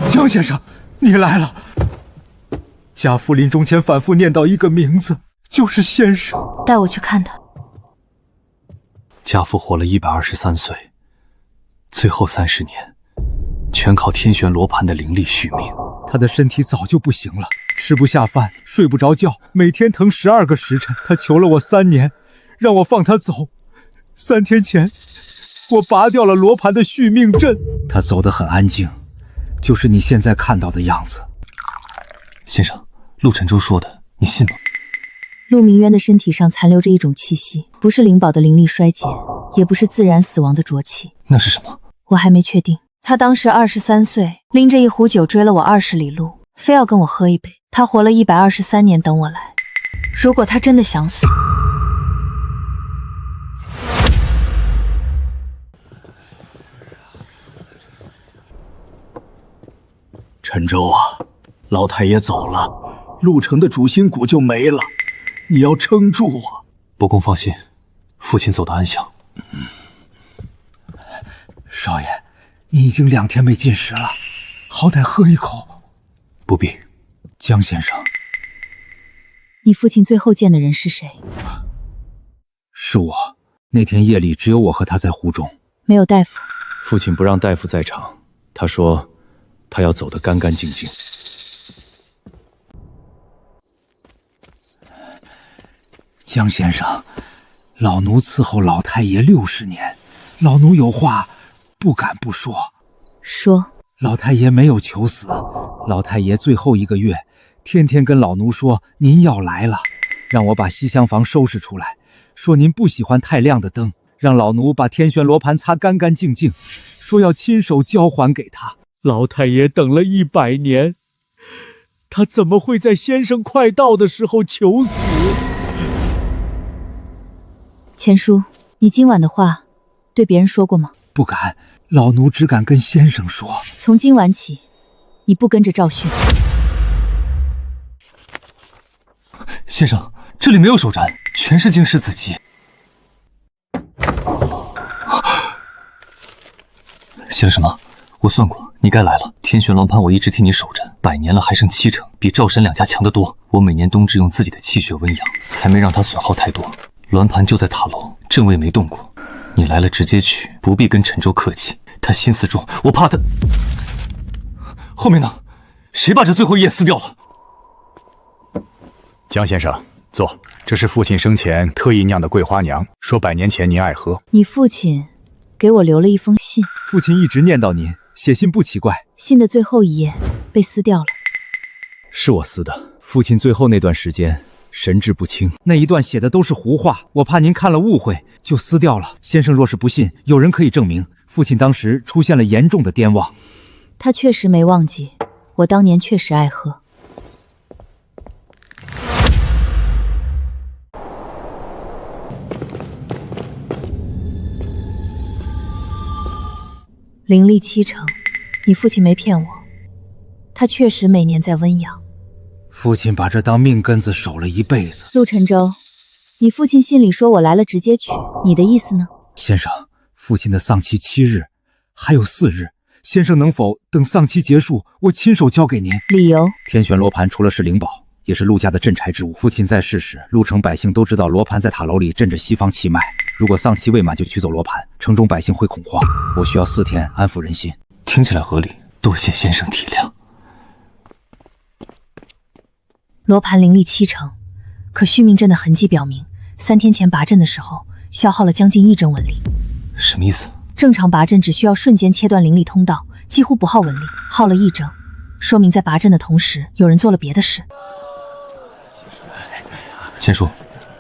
江先生，你来了。家父临终前反复念叨一个名字，就是先生。带我去看他。家父活了123岁，最后30年，全靠天旋罗盘的灵力续命。他的身体早就不行了，吃不下饭，睡不着觉，每天疼12个时辰。他求了我3年，让我放他走。3天前，我拔掉了罗盘的续命阵。他走得很安静，就是你现在看到的样子。先生，陆沉舟说的，你信吗？陆明渊的身体上残留着一种气息，不是灵宝的灵力衰竭，也不是自然死亡的浊气。那是什么？我还没确定。他当时23岁，拎着一壶酒追了我20里路，非要跟我喝一杯。他活了123年等我来。如果他真的想死，沉舟啊，老太爷走了，陆城的主心骨就没了，你要撑住啊！伯公放心，父亲走得安详。少爷，你已经2天没进食了，好歹喝一口。不必。江先生，你父亲最后见的人是谁？是我。那天夜里只有我和他在湖中，没有大夫。父亲不让大夫在场，他说他要走得干干净净。江先生，老奴伺候老太爷60年，老奴有话不敢不说。说。老太爷没有求死，老太爷最后1个月，天天跟老奴说您要来了，让我把西厢房收拾出来，说您不喜欢太亮的灯，让老奴把天旋罗盘擦干干净净，说要亲手交还给他。老太爷等了100年，他怎么会在先生快到的时候求死？钱叔，你今晚的话对别人说过吗？不敢，老奴只敢跟先生说。从今晚起，你不跟着赵训。先生，这里没有手札，全是经世子集。写了什么？我算过，你该来了。天旋鸾盘我一直替你守着，100年了还剩7成，比赵神2家强得多。我每年冬至用自己的气血温养，才没让它损耗太多。鸾盘就在塔楼，正位没动过。你来了直接取，不必跟陈州客气。他心思重，我怕他。后面呢？谁把这最后一页撕掉了？江先生，坐。这是父亲生前特意酿的桂花娘，说100年前您爱喝。你父亲给我留了一封信，父亲一直念叨您，写信不奇怪。信的最后一页被撕掉了。是我撕的。父亲最后那段时间神志不清，那一段写的都是胡话，我怕您看了误会，就撕掉了。先生若是不信，有人可以证明，父亲当时出现了严重的癫忘。他确实没忘记，我当年确实爱喝。灵力7成，你父亲没骗我，他确实每年在温养。父亲把这当命根子守了一辈子。陆沉舟，你父亲信里说我来了直接取，你的意思呢？先生，父亲的丧期7日，还有4日，先生能否等丧期结束，我亲手交给您？理由？天旋罗盘除了是灵宝，也是陆家的镇宅之物。父亲在世时，陆城百姓都知道罗盘在塔楼里镇着西方气脉，如果丧期未满就取走罗盘，城中百姓会恐慌。我需要4天安抚人心。听起来合理，多谢先生体谅。罗盘灵力7成，可续命阵的痕迹表明，3天前拔阵的时候消耗了将近1针纹力。什么意思？正常拔阵只需要瞬间切断灵力通道，几乎不耗纹力，耗了1针，说明在拔阵的同时，有人做了别的事。钱叔，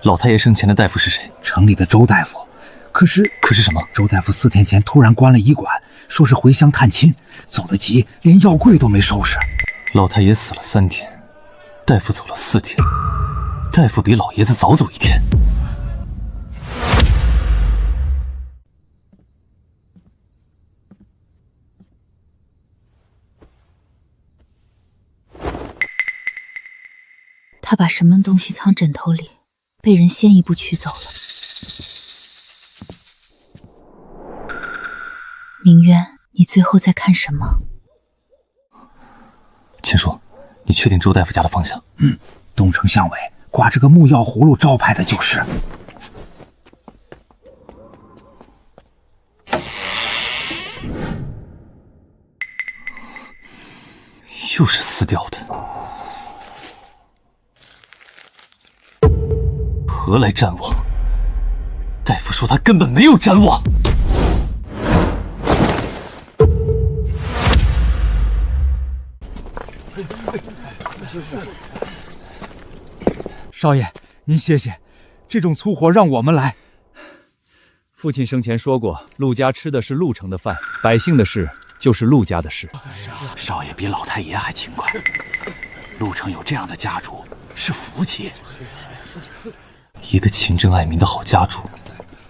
老太爷生前的大夫是谁？城里的周大夫。可是什么？周大夫4天前突然关了医馆，说是回乡探亲，走得急，连药柜都没收拾。老太爷死了3天，大夫走了4天，大夫比老爷子早走1天。他把什么东西藏枕头里，被人先一步取走了。明渊，你最后在看什么？钱叔，你确定周大夫家的方向？东城巷尾挂着个木药葫芦，招牌的就是。又是撕掉的。何来瞻望？大夫说他根本没有瞻望。少爷，您歇歇，这种粗活让我们来。父亲生前说过，陆家吃的是陆城的饭，百姓的事就是陆家的事。少爷比老太爷还勤快，陆城有这样的家主是福气。一个勤政爱民的好家主，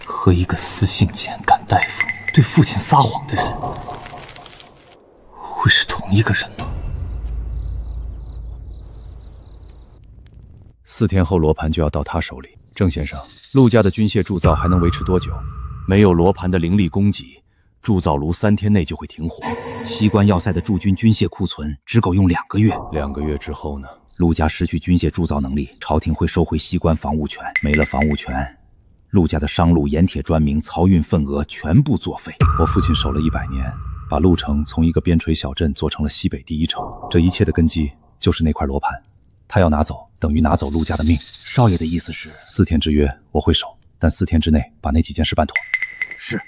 和一个私信简赶大夫、对父亲撒谎的人，会是同一个人吗？4天后罗盘就要到他手里。郑先生，陆家的军械铸造还能维持多久？没有罗盘的灵力供给，铸造炉3天内就会停火。西关要塞的驻军军械库存只够用2个月。2个月之后呢？陆家失去军械铸造能力，朝廷会收回西关防务权。没了防务权，陆家的商路、盐铁专名、漕运份额全部作废。我父亲守了100年，把陆城从一个边陲小镇做成了西北第1城。这一切的根基就是那块罗盘，他要拿走，等于拿走陆家的命。少爷的意思是，4天之约我会守，但4天之内把那几件事办妥。是。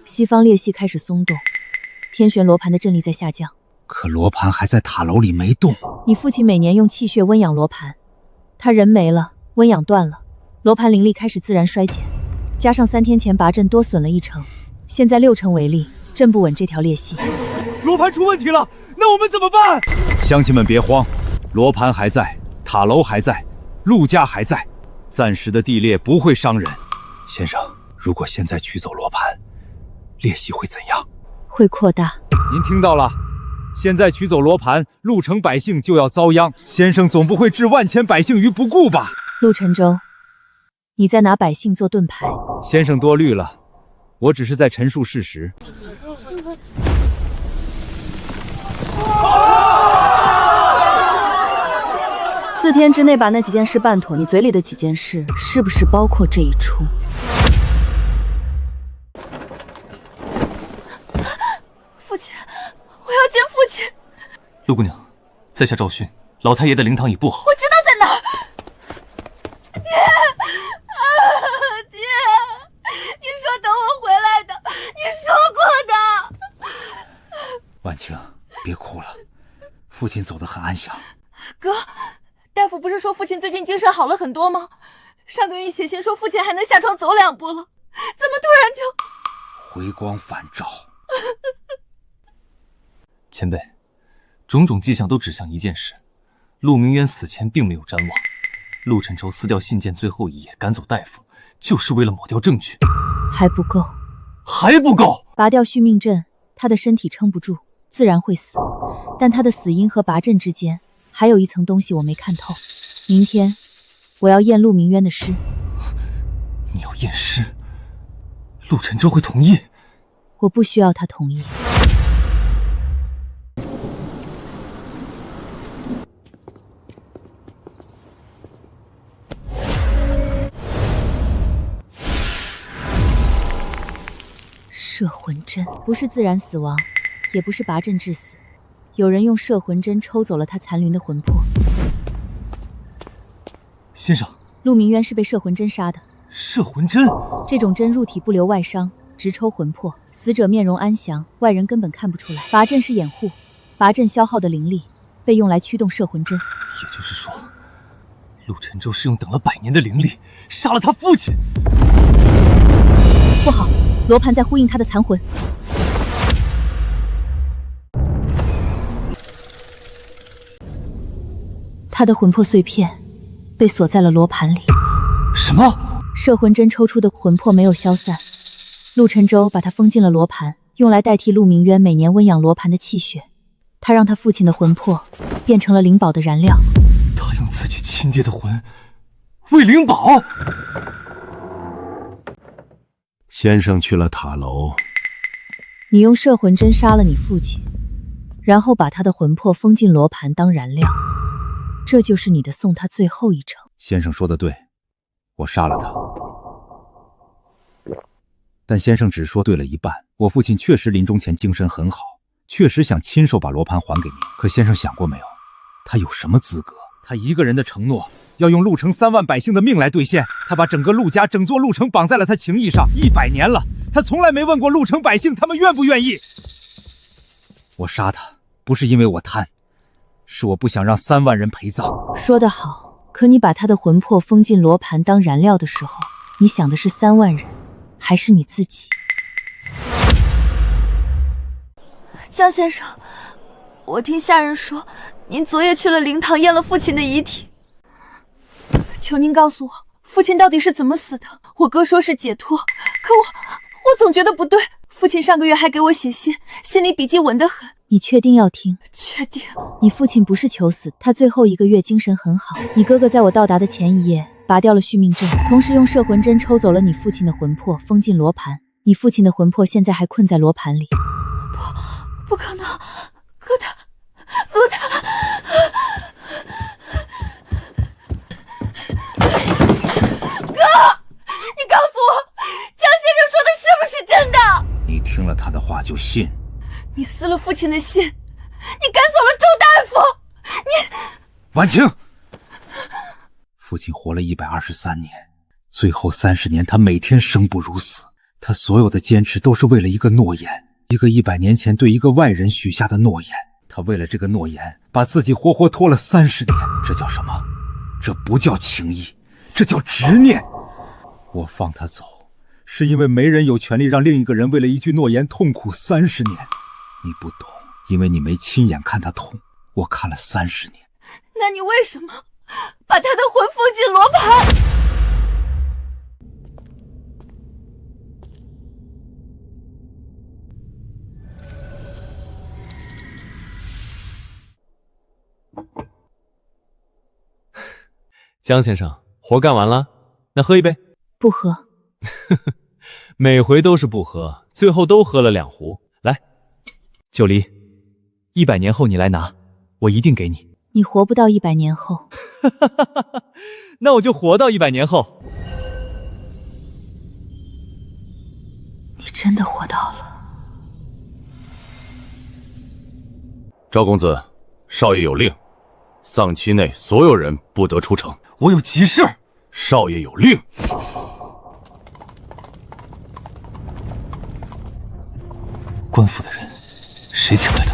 西方裂隙开始松动，天旋罗盘的阵力在下降。可罗盘还在塔楼里没动。你父亲每年用气血温养罗盘，他人没了，温养断了，罗盘灵力开始自然衰减，加上3天前拔阵多损了1成，现在6成为例，镇不稳这条裂隙。罗盘出问题了，那我们怎么办？乡亲们别慌，罗盘还在，塔楼还在，陆家还在，暂时的地裂不会伤人。先生，如果现在取走罗盘，裂隙会怎样？会扩大。您听到了，现在取走罗盘，陆城百姓就要遭殃。先生总不会置万千百姓于不顾吧？陆沉舟，你在拿百姓做盾牌。先生多虑了，我只是在陈述事实。4天之内把那几件事办妥，你嘴里的几件事是不是包括这一出？父亲，我要见父亲。陆姑娘，在下赵勋，老太爷的灵堂已布好。我知道在哪儿。爹，爹，你说等我回来的，你说过的。婉清，别哭了，父亲走得很安详。哥，大夫不是说父亲最近精神好了很多吗？上个月写信说父亲还能下床走2步了，怎么突然就……回光返照。前辈，种种迹象都指向一件事：陆明渊死前并没有瞻望。陆沉舟撕掉信件最后一页，赶走大夫，就是为了抹掉证据。还不够，还不够！拔掉续命阵，他的身体撑不住，自然会死。但他的死因和拔阵之间，还有一层东西我没看透。明天，我要验陆明渊的尸。你要验尸？陆沉舟会同意？我不需要他同意。摄魂针不是自然死亡，也不是拔阵致死，有人用摄魂针抽走了他残留的魂魄。先生，陆明渊是被摄魂针杀的。摄魂针？这种针入体不留外伤，直抽魂魄，死者面容安详，外人根本看不出来。拔阵是掩护，拔阵消耗的灵力被用来驱动摄魂针。也就是说，陆沉舟是用等了100年的灵力杀了他父亲。不好，罗盘在呼应他的残魂。他的魂魄碎片被锁在了罗盘里。什么？摄魂针抽出的魂魄没有消散，陆沉舟把它封进了罗盘，用来代替陆明渊每年温养罗盘的气血。他让他父亲的魂魄变成了灵宝的燃料。他用自己亲爹的魂为灵宝。先生去了塔楼。你用摄魂针杀了你父亲，然后把他的魂魄封进罗盘当燃料，这就是你的送他最后一程。先生说的对，我杀了他。但先生只说对了一半。我父亲确实临终前精神很好，确实想亲手把罗盘还给你。可先生想过没有，他有什么资格？他一个人的承诺要用陆城3万百姓的命来兑现，他把整个陆家、整座陆城绑在了他情义上100年了，他从来没问过陆城百姓他们愿不愿意。我杀他不是因为我贪，是我不想让3万人陪葬。说得好，可你把他的魂魄封进罗盘当燃料的时候，你想的是3万人，还是你自己？江先生，我听下人说，您昨夜去了灵堂验了父亲的遗体，求您告诉我，父亲到底是怎么死的？我哥说是解脱，可我总觉得不对。父亲上个月还给我写信，心里笔记稳得很。你确定要听？确定。你父亲不是求死，他最后1个月精神很好。你哥哥在我到达的前1夜拔掉了续命阵，同时用摄魂针抽走了你父亲的魂魄，封进罗盘。你父亲的魂魄现在还困在罗盘里。不可能，哥他陆大，哥，你告诉我，江先生说的是不是真的？你听了他的话就信？你撕了父亲的信，你赶走了周大夫，你……婉清，父亲活了123年，最后30年他每天生不如死，他所有的坚持都是为了一个诺言，一个100年前对一个外人许下的诺言。他为了这个诺言，把自己活活拖了30年，这叫什么？这不叫情义，这叫执念。我放他走，是因为没人有权利让另一个人为了一句诺言痛苦30年。你不懂，因为你没亲眼看他痛，我看了30年。那你为什么把他的魂封进罗盘？江先生，活干完了，那喝一杯。不喝。每回都是不喝，最后都喝了2壶。来，九黎，100年后你来拿，我一定给你。你活不到100年后。那我就活到100年后。你真的活到了。赵公子，少爷有令，丧期内所有人不得出城。我有急事。少爷有令。官府的人，谁请来的？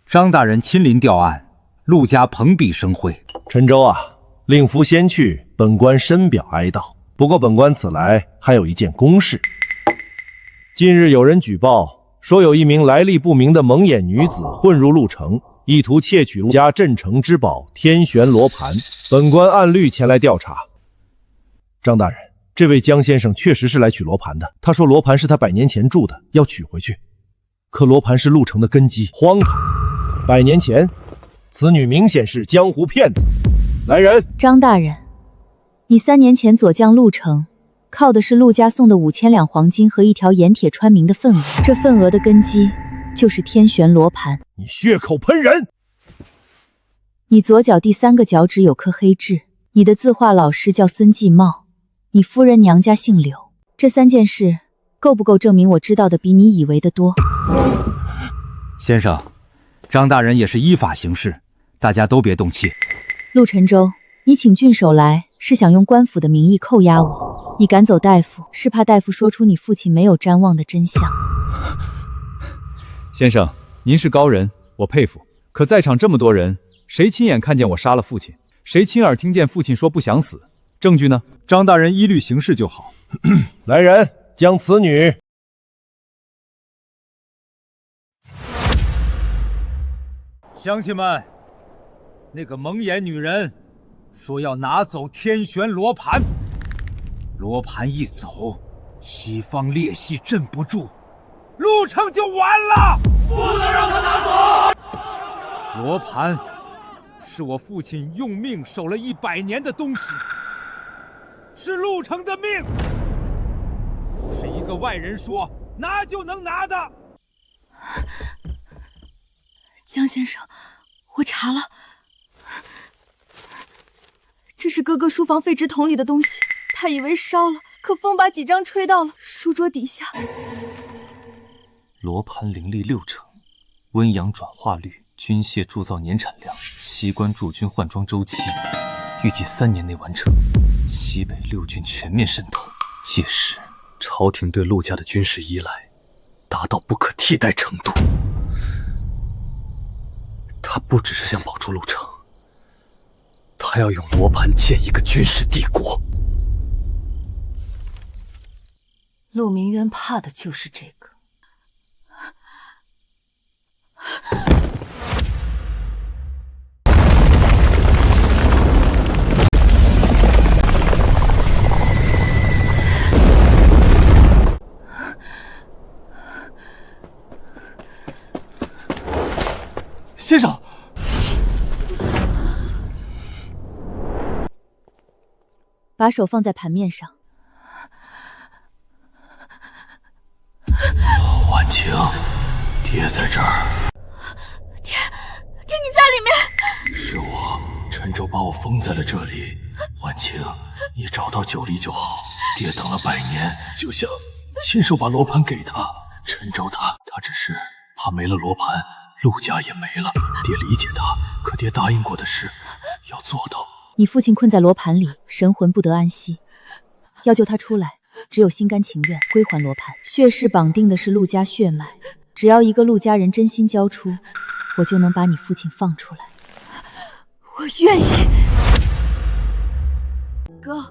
张大人亲临调案，陆家蓬荜生辉。陈州啊，令夫先去，本官深表哀悼。不过本官此来还有一件公事。近日有人举报说，有一名来历不明的蒙眼女子混入陆城，意图窃取陆家镇城之宝天玄罗盘。本官按律前来调查。张大人，这位江先生确实是来取罗盘的。他说罗盘是他100年前铸的，要取回去。可罗盘是陆城的根基，荒唐。100年前，此女明显是江湖骗子。来人！张大人，你3年前左将陆城，靠的是陆家送的5000两黄金和一条盐铁穿明的份额，这份额的根基就是天玄罗盘。你血口喷人！你左脚第3个脚趾有颗黑痣，你的字画老师叫孙继茂，你夫人娘家姓柳。这3件事够不够证明我知道的比你以为的多？先生，张大人也是依法行事，大家都别动气。陆晨舟，你请郡守来是想用官府的名义扣押我，你赶走大夫是怕大夫说出你父亲没有瞻望的真相。先生，您是高人，我佩服。可在场这么多人，谁亲眼看见我杀了父亲？谁亲耳听见父亲说不想死？证据呢？张大人依律行事就好。来人，将此女。乡亲们，那个蒙眼女人说要拿走天玄罗盘，罗盘一走，西方裂隙镇不住，陆城就完了。不能让他拿走罗盘，是我父亲用命守了100年的东西，是陆城的命，不是一个外人说拿就能拿的。江先生，我查了，这是哥哥书房废纸桶里的东西，他以为烧了，可风把几张吹到了书桌底下。罗盘灵力6成，温阳转化率，军械铸造年产量，西关驻军换装周期，预计3年内完成。西北6郡全面渗透，届时朝廷对陆家的军事依赖达到不可替代程度。他不只是想保住陆城，他要用罗盘建一个军事帝国。陆明渊怕的就是这个。先生，把手放在盘面上。婉清，爹在这儿。爹，你在里面？是我，陈州把我封在了这里。婉清，你找到九黎就好。爹等了100年，就想亲手把罗盘给他。陈州他只是怕没了罗盘，陆家也没了。爹理解他，可爹答应过的事要做到。你父亲困在罗盘里，神魂不得安息，要救他出来，只有心甘情愿归还罗盘。血誓绑定的是陆家血脉，只要一个陆家人真心交出，我就能把你父亲放出来。我愿意。哥，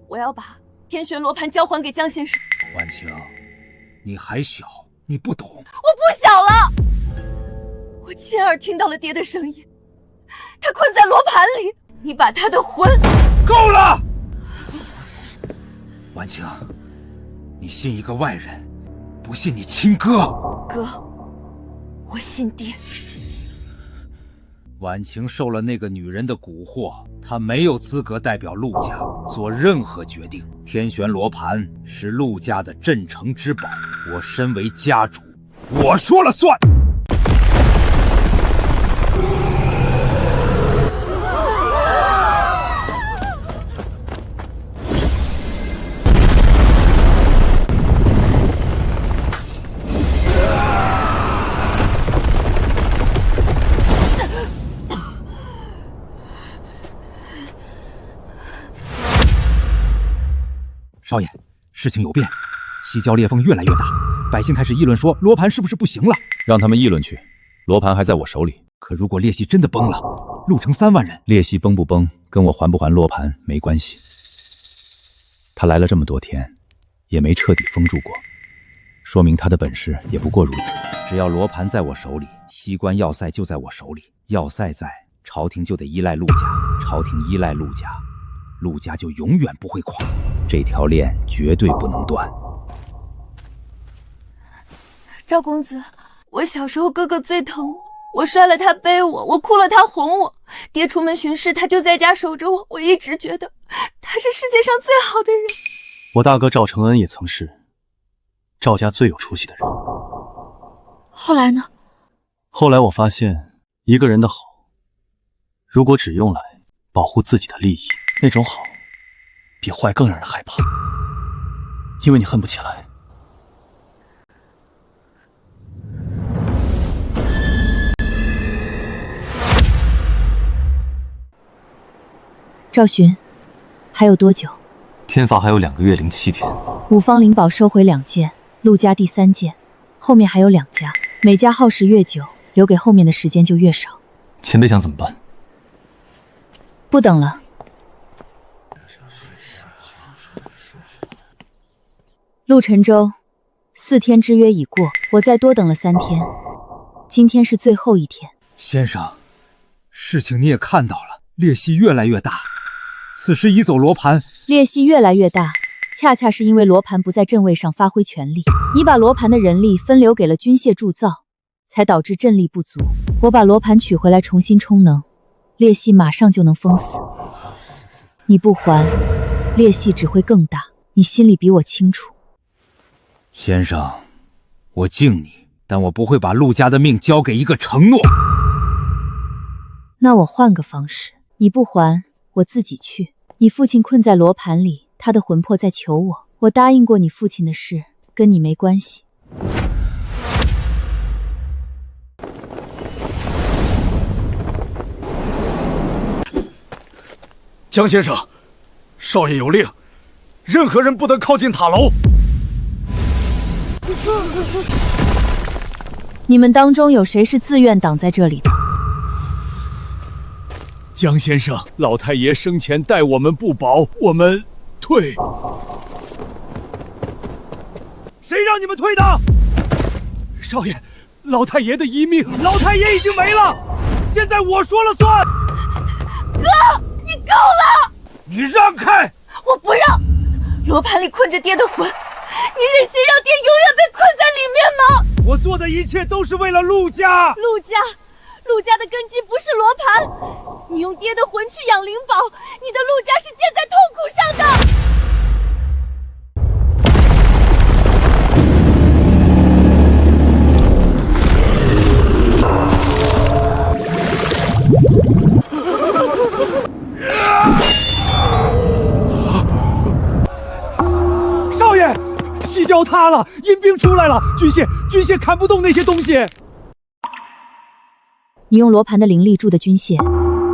我要把天玄罗盘交还给江先生。婉清，你还小，你不懂。我不小了，我亲耳听到了爹的声音，他困在罗盘里，你把他的魂……够了！婉清，你信一个外人，不信你亲哥。哥，我信爹。婉清受了那个女人的蛊惑，她没有资格代表陆家做任何决定。天玄罗盘是陆家的镇城之宝，我身为家主，我说了算。少爷，事情有变，西郊裂缝越来越大，百姓开始议论说罗盘是不是不行了？让他们议论去，罗盘还在我手里。可如果裂隙真的崩了，陆城3万人，裂隙崩不崩，跟我还不还罗盘没关系。他来了这么多天，也没彻底封住过，说明他的本事也不过如此。只要罗盘在我手里，西关要塞就在我手里，要塞在，朝廷就得依赖陆家，朝廷依赖陆家，陆家就永远不会垮。这条链绝对不能断。赵公子，我小时候哥哥最疼我，我摔了他背我，我哭了他哄我，爹出门巡视他就在家守着我，我一直觉得他是世界上最好的人。我大哥赵承恩也曾是赵家最有出息的人。后来呢？后来我发现，一个人的好，如果只用来保护自己的利益，那种好比坏更让人害怕，因为你恨不起来。赵巡，还有多久？天罚还有2个月07天。五方灵宝收回2件，陆家第3件，后面还有2家，每家耗时越久，留给后面的时间就越少。前辈想怎么办？不等了。陆沉舟，4天之约已过，我再多等了3天，今天是最后一天。先生，事情你也看到了，裂隙越来越大，此时移走罗盘，裂隙越来越大，恰恰是因为罗盘不在阵位上发挥全力，你把罗盘的人力分流给了军械铸造，才导致阵力不足。我把罗盘取回来重新充能，裂隙马上就能封死。你不还，裂隙只会更大，你心里比我清楚。先生，我敬你，但我不会把陆家的命交给一个承诺。那我换个方式，你不还，我自己去。你父亲困在罗盘里，他的魂魄在求我，我答应过你父亲的事，跟你没关系。江先生，少爷有令，任何人不得靠近塔楼。你们当中有谁是自愿挡在这里的？江先生，老太爷生前待我们不薄，我们退。谁让你们退的？少爷，老太爷的遗命，老太爷已经没了，现在我说了算。哥，你够了！你让开！我不让！罗盘里困着爹的魂，你忍心让爹永远被困在里面吗？我做的一切都是为了陆家。陆家的根基不是罗盘，你用爹的魂去养灵宝，你的陆家是建在痛苦上的。交塌了，阴兵出来了，军械砍不动那些东西。你用罗盘的灵力铸的军械，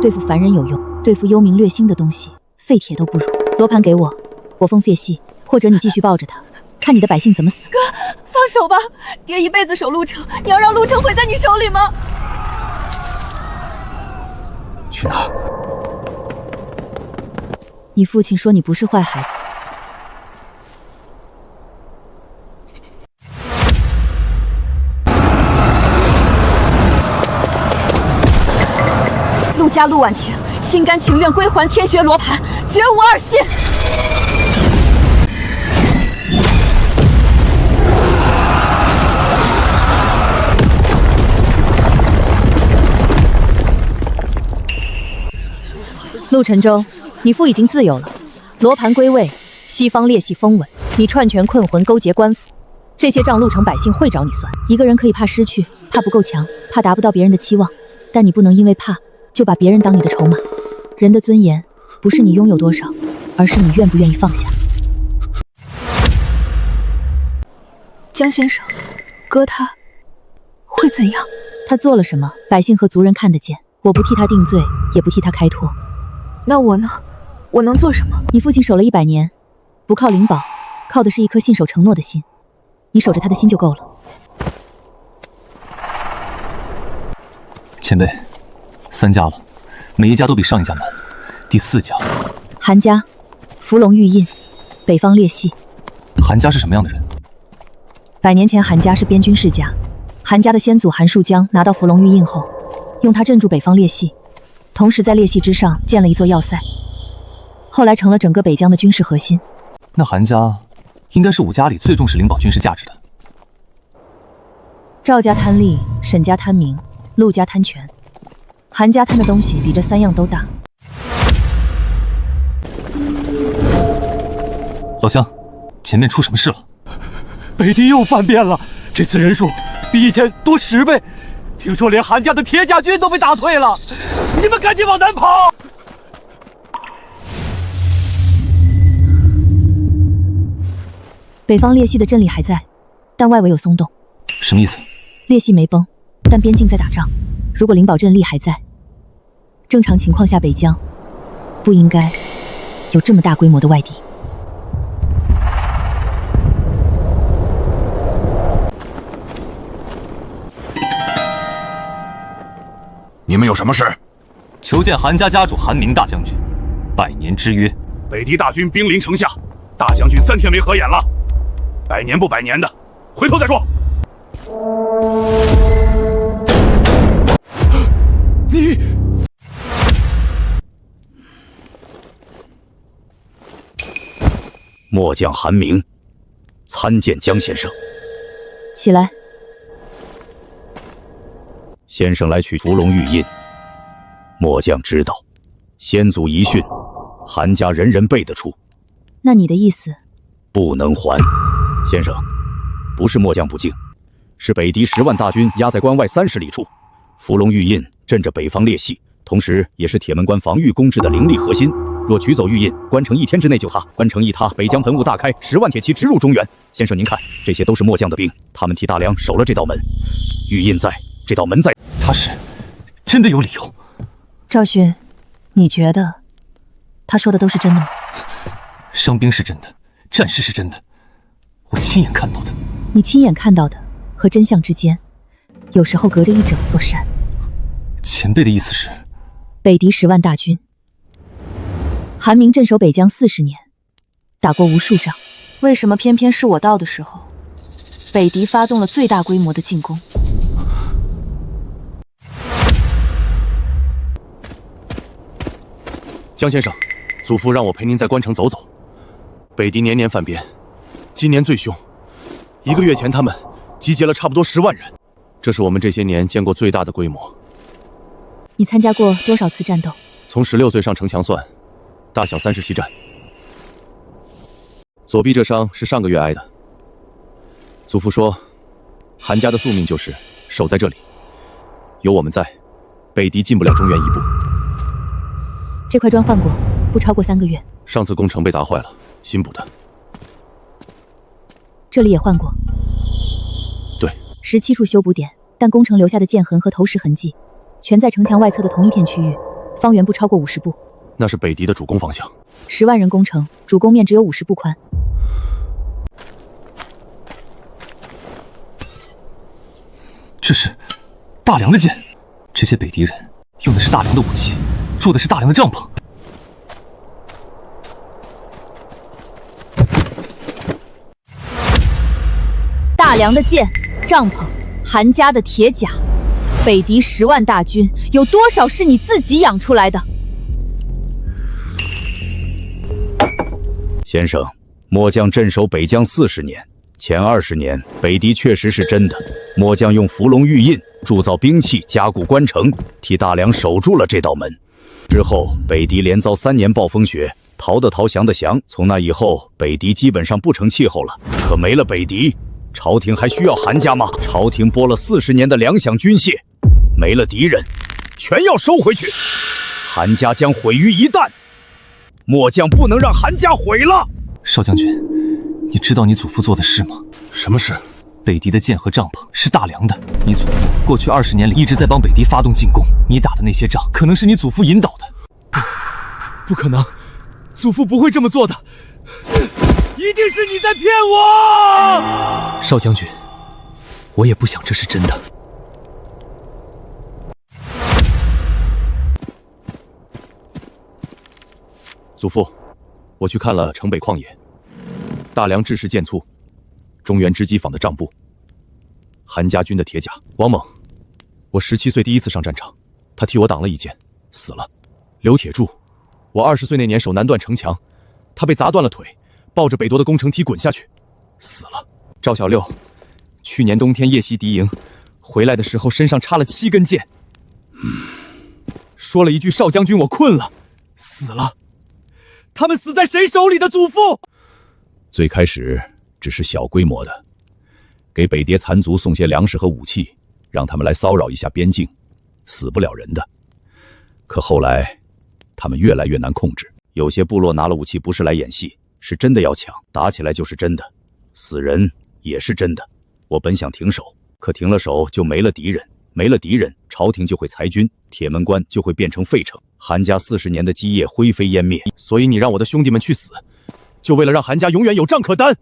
对付凡人有用，对付幽冥掠星的东西，废铁都不如。罗盘给我，我封血系，或者你继续抱着他，看你的百姓怎么死。哥，放手吧，爹一辈子守陆城，你要让陆城毁在你手里吗？去哪？你父亲说你不是坏孩子。陆家陆婉晴心甘情愿归还天学罗盘，绝无二心。陆沉舟，你父已经自由了，罗盘归位，西方裂隙封稳，你串权困魂，勾结官府，这些账陆城百姓会找你算。一个人可以怕失去，怕不够强，怕达不到别人的期望，但你不能因为怕就把别人当你的筹码。人的尊严不是你拥有多少，而是你愿不愿意放下。江先生，哥他会怎样？他做了什么，百姓和族人看得见。我不替他定罪，也不替他开脱。那我呢？我能做什么？你父亲守了100年，不靠灵宝，靠的是一颗信守承诺的心。你守着他的心就够了。前辈，3家了，每一家都比上一家难。第4家，韩家，伏龙玉印，北方裂隙。韩家是什么样的人？100年前，韩家是边军世家。韩家的先祖韩树江拿到伏龙玉印后，用它镇住北方裂隙，同时在裂隙之上建了一座要塞，后来成了整个北疆的军事核心。那韩家应该是5家里最重视灵宝军事价值的。赵家贪利，沈家贪名，陆家贪权，韩家贪的东西比这3样都大。老乡，前面出什么事了？北狄又叛变了，这次人数比以前多10倍，听说连韩家的铁甲军都被打退了，你们赶紧往南跑！北方裂隙的阵力还在，但外围有松动。什么意思？裂隙没崩，但边境在打仗。如果灵宝阵力还在，正常情况下北疆不应该有这么大规模的外敌。你们有什么事？求见韩家家主韩明大将军。100年之约，北狄大军兵临城下，大将军3天没合眼了。100年不100年的，回头再说。你末将韩明参见江先生。起来。先生来取伏龙玉印，末将知道，先祖遗训，韩家人人背得出。那你的意思？不能还。先生，不是末将不敬，是北狄10万大军压在关外30里处，伏龙玉印镇着北方裂隙，同时也是铁门关防御工事的灵力核心。若取走玉印，关城1天之内就塌。关城一塌，北疆盆雾大开，10万铁骑直入中原。先生您看，这些都是末将的兵，他们替大梁守了这道门。玉印在，这道门在。他是真的有理由。赵勋，你觉得他说的都是真的吗？伤兵是真的，战事是真的，我亲眼看到的。你亲眼看到的和真相之间，有时候隔着一整座山。前辈的意思是，北狄10万大军，韩明镇守北疆40年，打过无数仗，为什么偏偏是我到的时候，北狄发动了最大规模的进攻？江先生，祖父让我陪您在关城走走。北狄年年犯边，今年最凶。1个月前，他们集结了差不多10万人，这是我们这些年见过最大的规模。你参加过多少次战斗？从16岁上城墙算，大小37战。左臂这伤是上个月挨的。祖父说，韩家的宿命就是守在这里，有我们在，北狄进不了中原一步。这块砖换过，不超过3个月。上次工程被砸坏了，新补的。这里也换过。对，17处修补点，但工程留下的剑痕和投石痕迹，全在城墙外侧的同一片区域，方圆不超过50步。那是北敌的主攻方向。10万人攻城，主攻面只有50步宽。这是大梁的剑，这些北敌人用的是大梁的武器，住的是大梁的帐篷。大梁的剑、帐篷，韩家的铁甲，北敌10万大军，有多少是你自己养出来的？先生，末将镇守北疆40年，前20年北敌确实是真的。末将用伏龙玉印铸造兵器，加固关城，替大梁守住了这道门。之后，北敌连遭3年暴风雪，逃的逃，降的降。从那以后，北敌基本上不成气候了。可没了北敌，朝廷还需要韩家吗？朝廷拨了40年的粮饷军械，没了敌人，全要收回去。韩家将毁于一旦。末将不能让韩家毁了。少将军，你知道你祖父做的事吗？什么事？北敌的剑和帐篷是大梁的，你祖父过去20年里一直在帮北敌发动进攻，你打的那些仗可能是你祖父引导的。不可能，祖父不会这么做的，一定是你在骗我！少将军，我也不想这是真的。祖父，我去看了城北旷野，大梁志士剑簇，中原织机坊的帐布，韩家军的铁甲。王猛，我17岁第一次上战场，他替我挡了一剑，死了。刘铁柱，我20岁那年手难断城墙，他被砸断了腿，抱着北夺的攻城梯滚下去，死了。赵小六，去年冬天夜袭敌营，回来的时候身上插了7根箭，说了一句少将军我困了，死了。他们死在谁手里的，祖父？最开始只是小规模的，给北谍残族送些粮食和武器，让他们来骚扰一下边境，死不了人的。可后来，他们越来越难控制，有些部落拿了武器不是来演戏，是真的要抢，打起来就是真的，死人也是真的。我本想停手，可停了手就没了敌人，没了敌人，朝廷就会裁军，铁门关就会变成废城，韩家40年的基业灰飞烟灭。所以你让我的兄弟们去死，就为了让韩家永远有仗可担。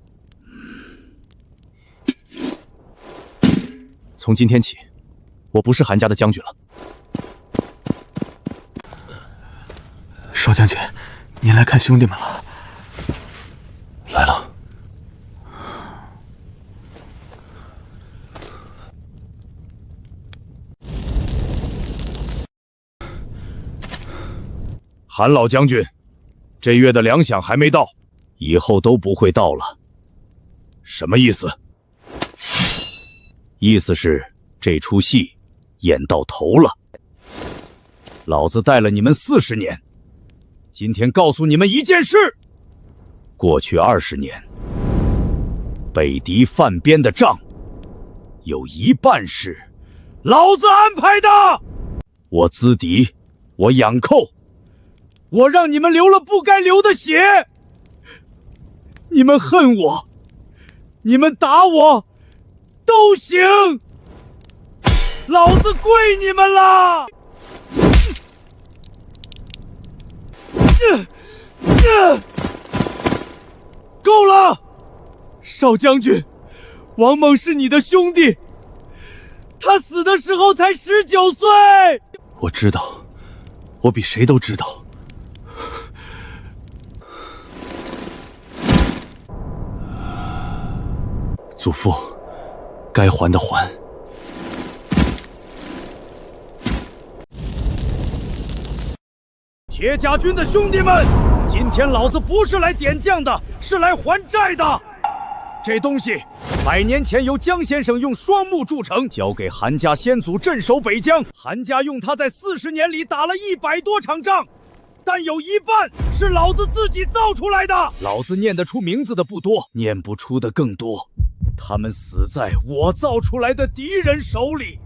从今天起，我不是韩家的将军了。少将军，您来看兄弟们了。来了。韩老将军，这月的粮饷还没到，以后都不会到了。什么意思？意思是这出戏演到头了。老子带了你们40年，今天告诉你们一件事：过去20年，北敌犯边的账，有一半是老子安排的。我资敌，我养寇，我让你们流了不该流的血，你们恨我，你们打我，都行，老子跪你们了！够了，少将军，王猛是你的兄弟，他死的时候才19岁。我知道，我比谁都知道。祖父，该还的还。铁甲军的兄弟们，今天老子不是来点将的，是来还债的。这东西100年前由江先生用双木铸成，交给韩家先祖镇守北疆。韩家用它在40年里打了100多场仗，但有一半是老子自己造出来的。老子念得出名字的不多，念不出的更多。他们死在我造出来的敌人手里。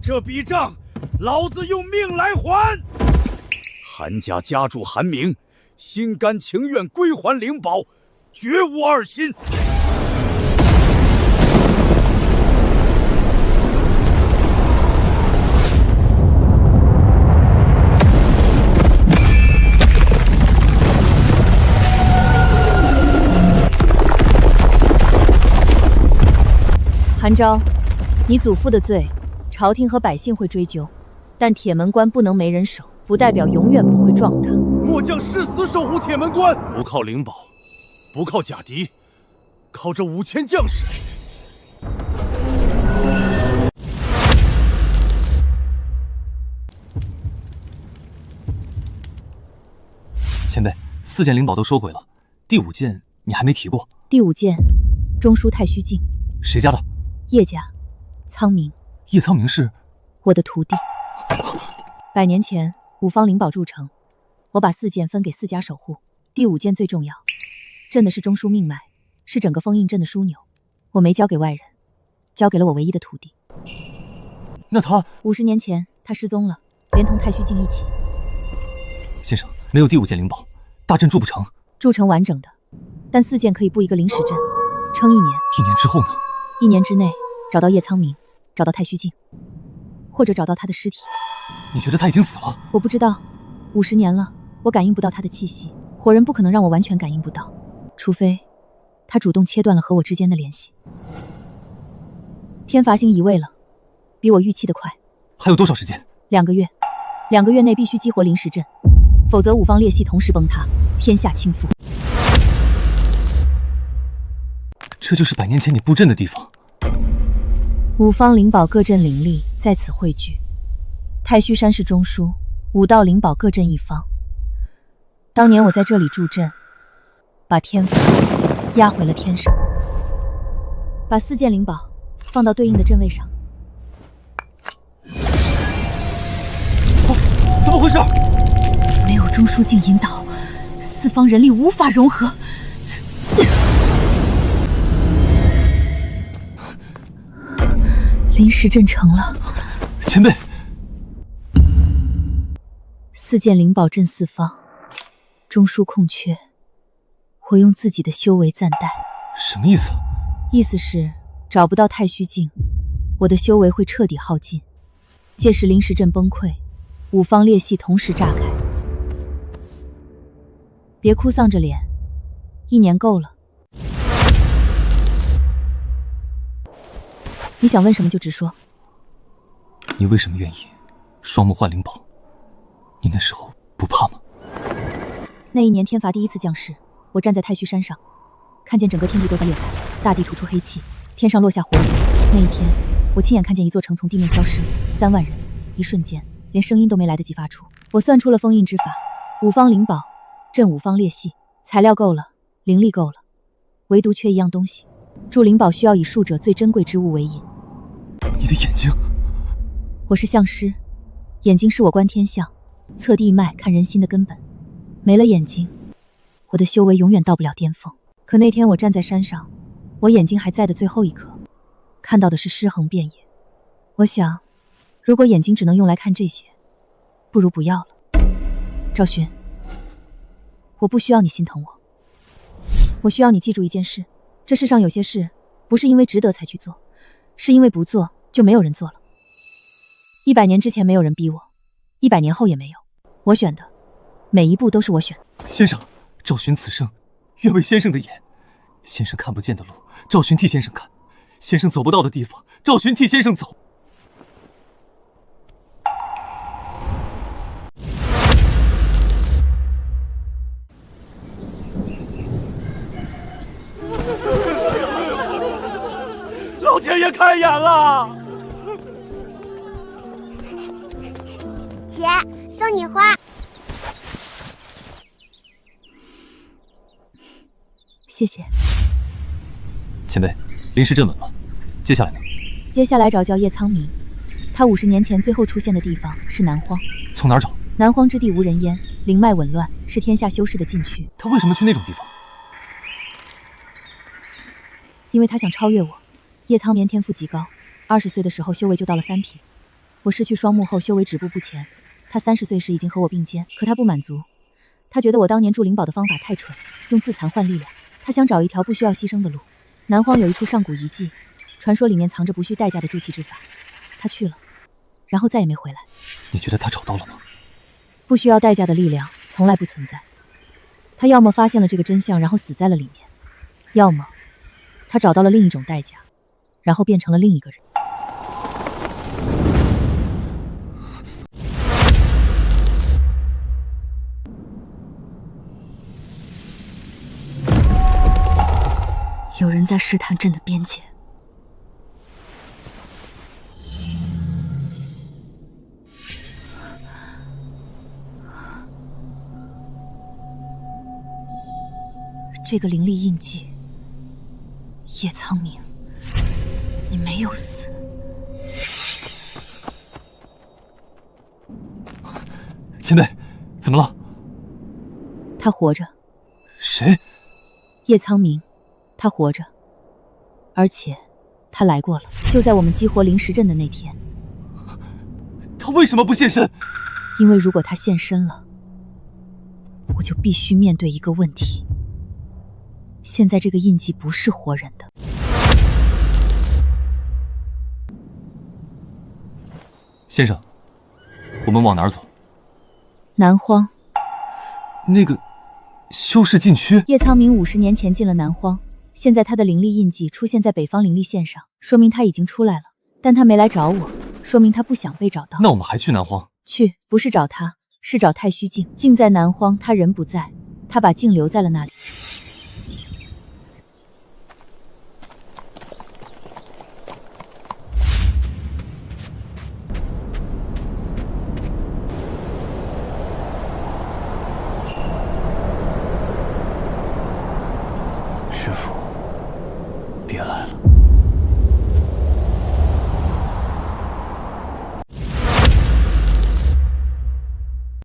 这笔账，老子用命来还。韩家家主韩明心甘情愿归还灵宝，绝无二心。韩昭，你祖父的罪，朝廷和百姓会追究，但铁门关不能没人守，不代表永远不会撞它。末将誓死守护铁门关，不靠灵宝，不靠假敌，靠这5000将士。前辈，4件灵宝都收回了，第5件你还没提过。第5件，中书太虚镜，谁家的？叶家，苍明。叶苍明是我的徒弟。100年前，五方灵宝筑成，我把4件分给4家守护。第5件最重要，镇的是中枢命脉，是整个封印镇的枢纽。我没交给外人，交给了我唯一的徒弟。那他50年前他失踪了，连同太虚镜一起。先生，没有第5件灵宝，大阵筑不成。筑成完整的，但4件可以布一个临时阵，撑1年。1年之后呢？1年之内找到叶苍明，找到太虚镜，或者找到他的尸体。你觉得他已经死了？我不知道，50年了，我感应不到他的气息。火人不可能让我完全感应不到，除非他主动切断了和我之间的联系。天罚星移位了，比我预期的快。还有多少时间？2个月。2个月内必须激活临时阵，否则5方裂隙同时崩塌，天下倾覆。这就是100年前你布阵的地方。5方灵宝各镇灵力在此汇聚，太虚山是中枢，5道灵宝各镇一方。当年我在这里助阵，把天罚压回了天上，把4件灵宝放到对应的阵位上。怎么回事？没有中枢镜引导，4方人力无法融合。临时阵成了。前辈，4件灵宝镇4方，中枢空缺，我用自己的修为暂代。什么意思？意思是找不到太虚镜，我的修为会彻底耗尽，届时临时阵崩溃，5方裂隙同时炸开。别哭丧着脸，1年够了。你想问什么就直说。你为什么愿意双目换灵宝？你那时候不怕吗？那1年天罚第1次降世，我站在太虚山上，看见整个天地都在裂开，大地吐出黑气，天上落下火雨。那一天，我亲眼看见一座城从地面消失，3万人，一瞬间连声音都没来得及发出。我算出了封印之法，5方灵宝镇5方裂隙，材料够了，灵力够了，唯独缺一样东西。筑灵宝需要以术者最珍贵之物为引。你的眼睛。我是相师，眼睛是我观天象、测地脉、看人心的根本。没了眼睛，我的修为永远到不了巅峰。可那天我站在山上，我眼睛还在的最后一刻，看到的是尸横遍野。我想，如果眼睛只能用来看这些，不如不要了。赵寻，我不需要你心疼我，我需要你记住一件事：这世上有些事，不是因为值得才去做，是因为不做就没有人做了。100年之前没有人逼我，100年后也没有。我选的每一步都是我选的。先生，赵寻此生愿为先生的眼。先生看不见的路，赵寻替先生看；先生走不到的地方，赵寻替先生走。老天爷开眼了！姐，送你花。谢谢。前辈，临时阵稳了，接下来呢？接下来找叫叶苍明，他50年前最后出现的地方是南荒。从哪儿找？南荒之地无人烟，灵脉紊乱，是天下修士的禁区。他为什么去那种地方？因为他想超越我。叶苍明天赋极高，20岁的时候修为就到了3品。我失去双目后修为止步不前，他30岁时已经和我并肩，可他不满足，他觉得我当年筑灵宝的方法太蠢，用自残换力量，他想找一条不需要牺牲的路。南荒有一处上古遗迹，传说里面藏着不恤代价的筑气之法。他去了，然后再也没回来。你觉得他找到了吗？不需要代价的力量从来不存在。他要么发现了这个真相，然后死在了里面，要么他找到了另一种代价，然后变成了另一个人。有人在试探镇的边界。这个灵力印记，叶苍明，你没有死。前辈，怎么了？他活着。谁？叶苍明，他活着，而且他来过了，就在我们激活灵石阵的那天。他为什么不现身？因为如果他现身了，我就必须面对一个问题。现在这个印记不是活人的。先生，我们往哪儿走？南荒。那个修士禁区。叶苍明50年前进了南荒，现在他的灵力印记出现在北方灵力线上，说明他已经出来了。但他没来找我，说明他不想被找到。那我们还去南荒？去，不是找他，是找太虚镜。镜在南荒，他人不在，他把镜留在了那里。师父，别来了。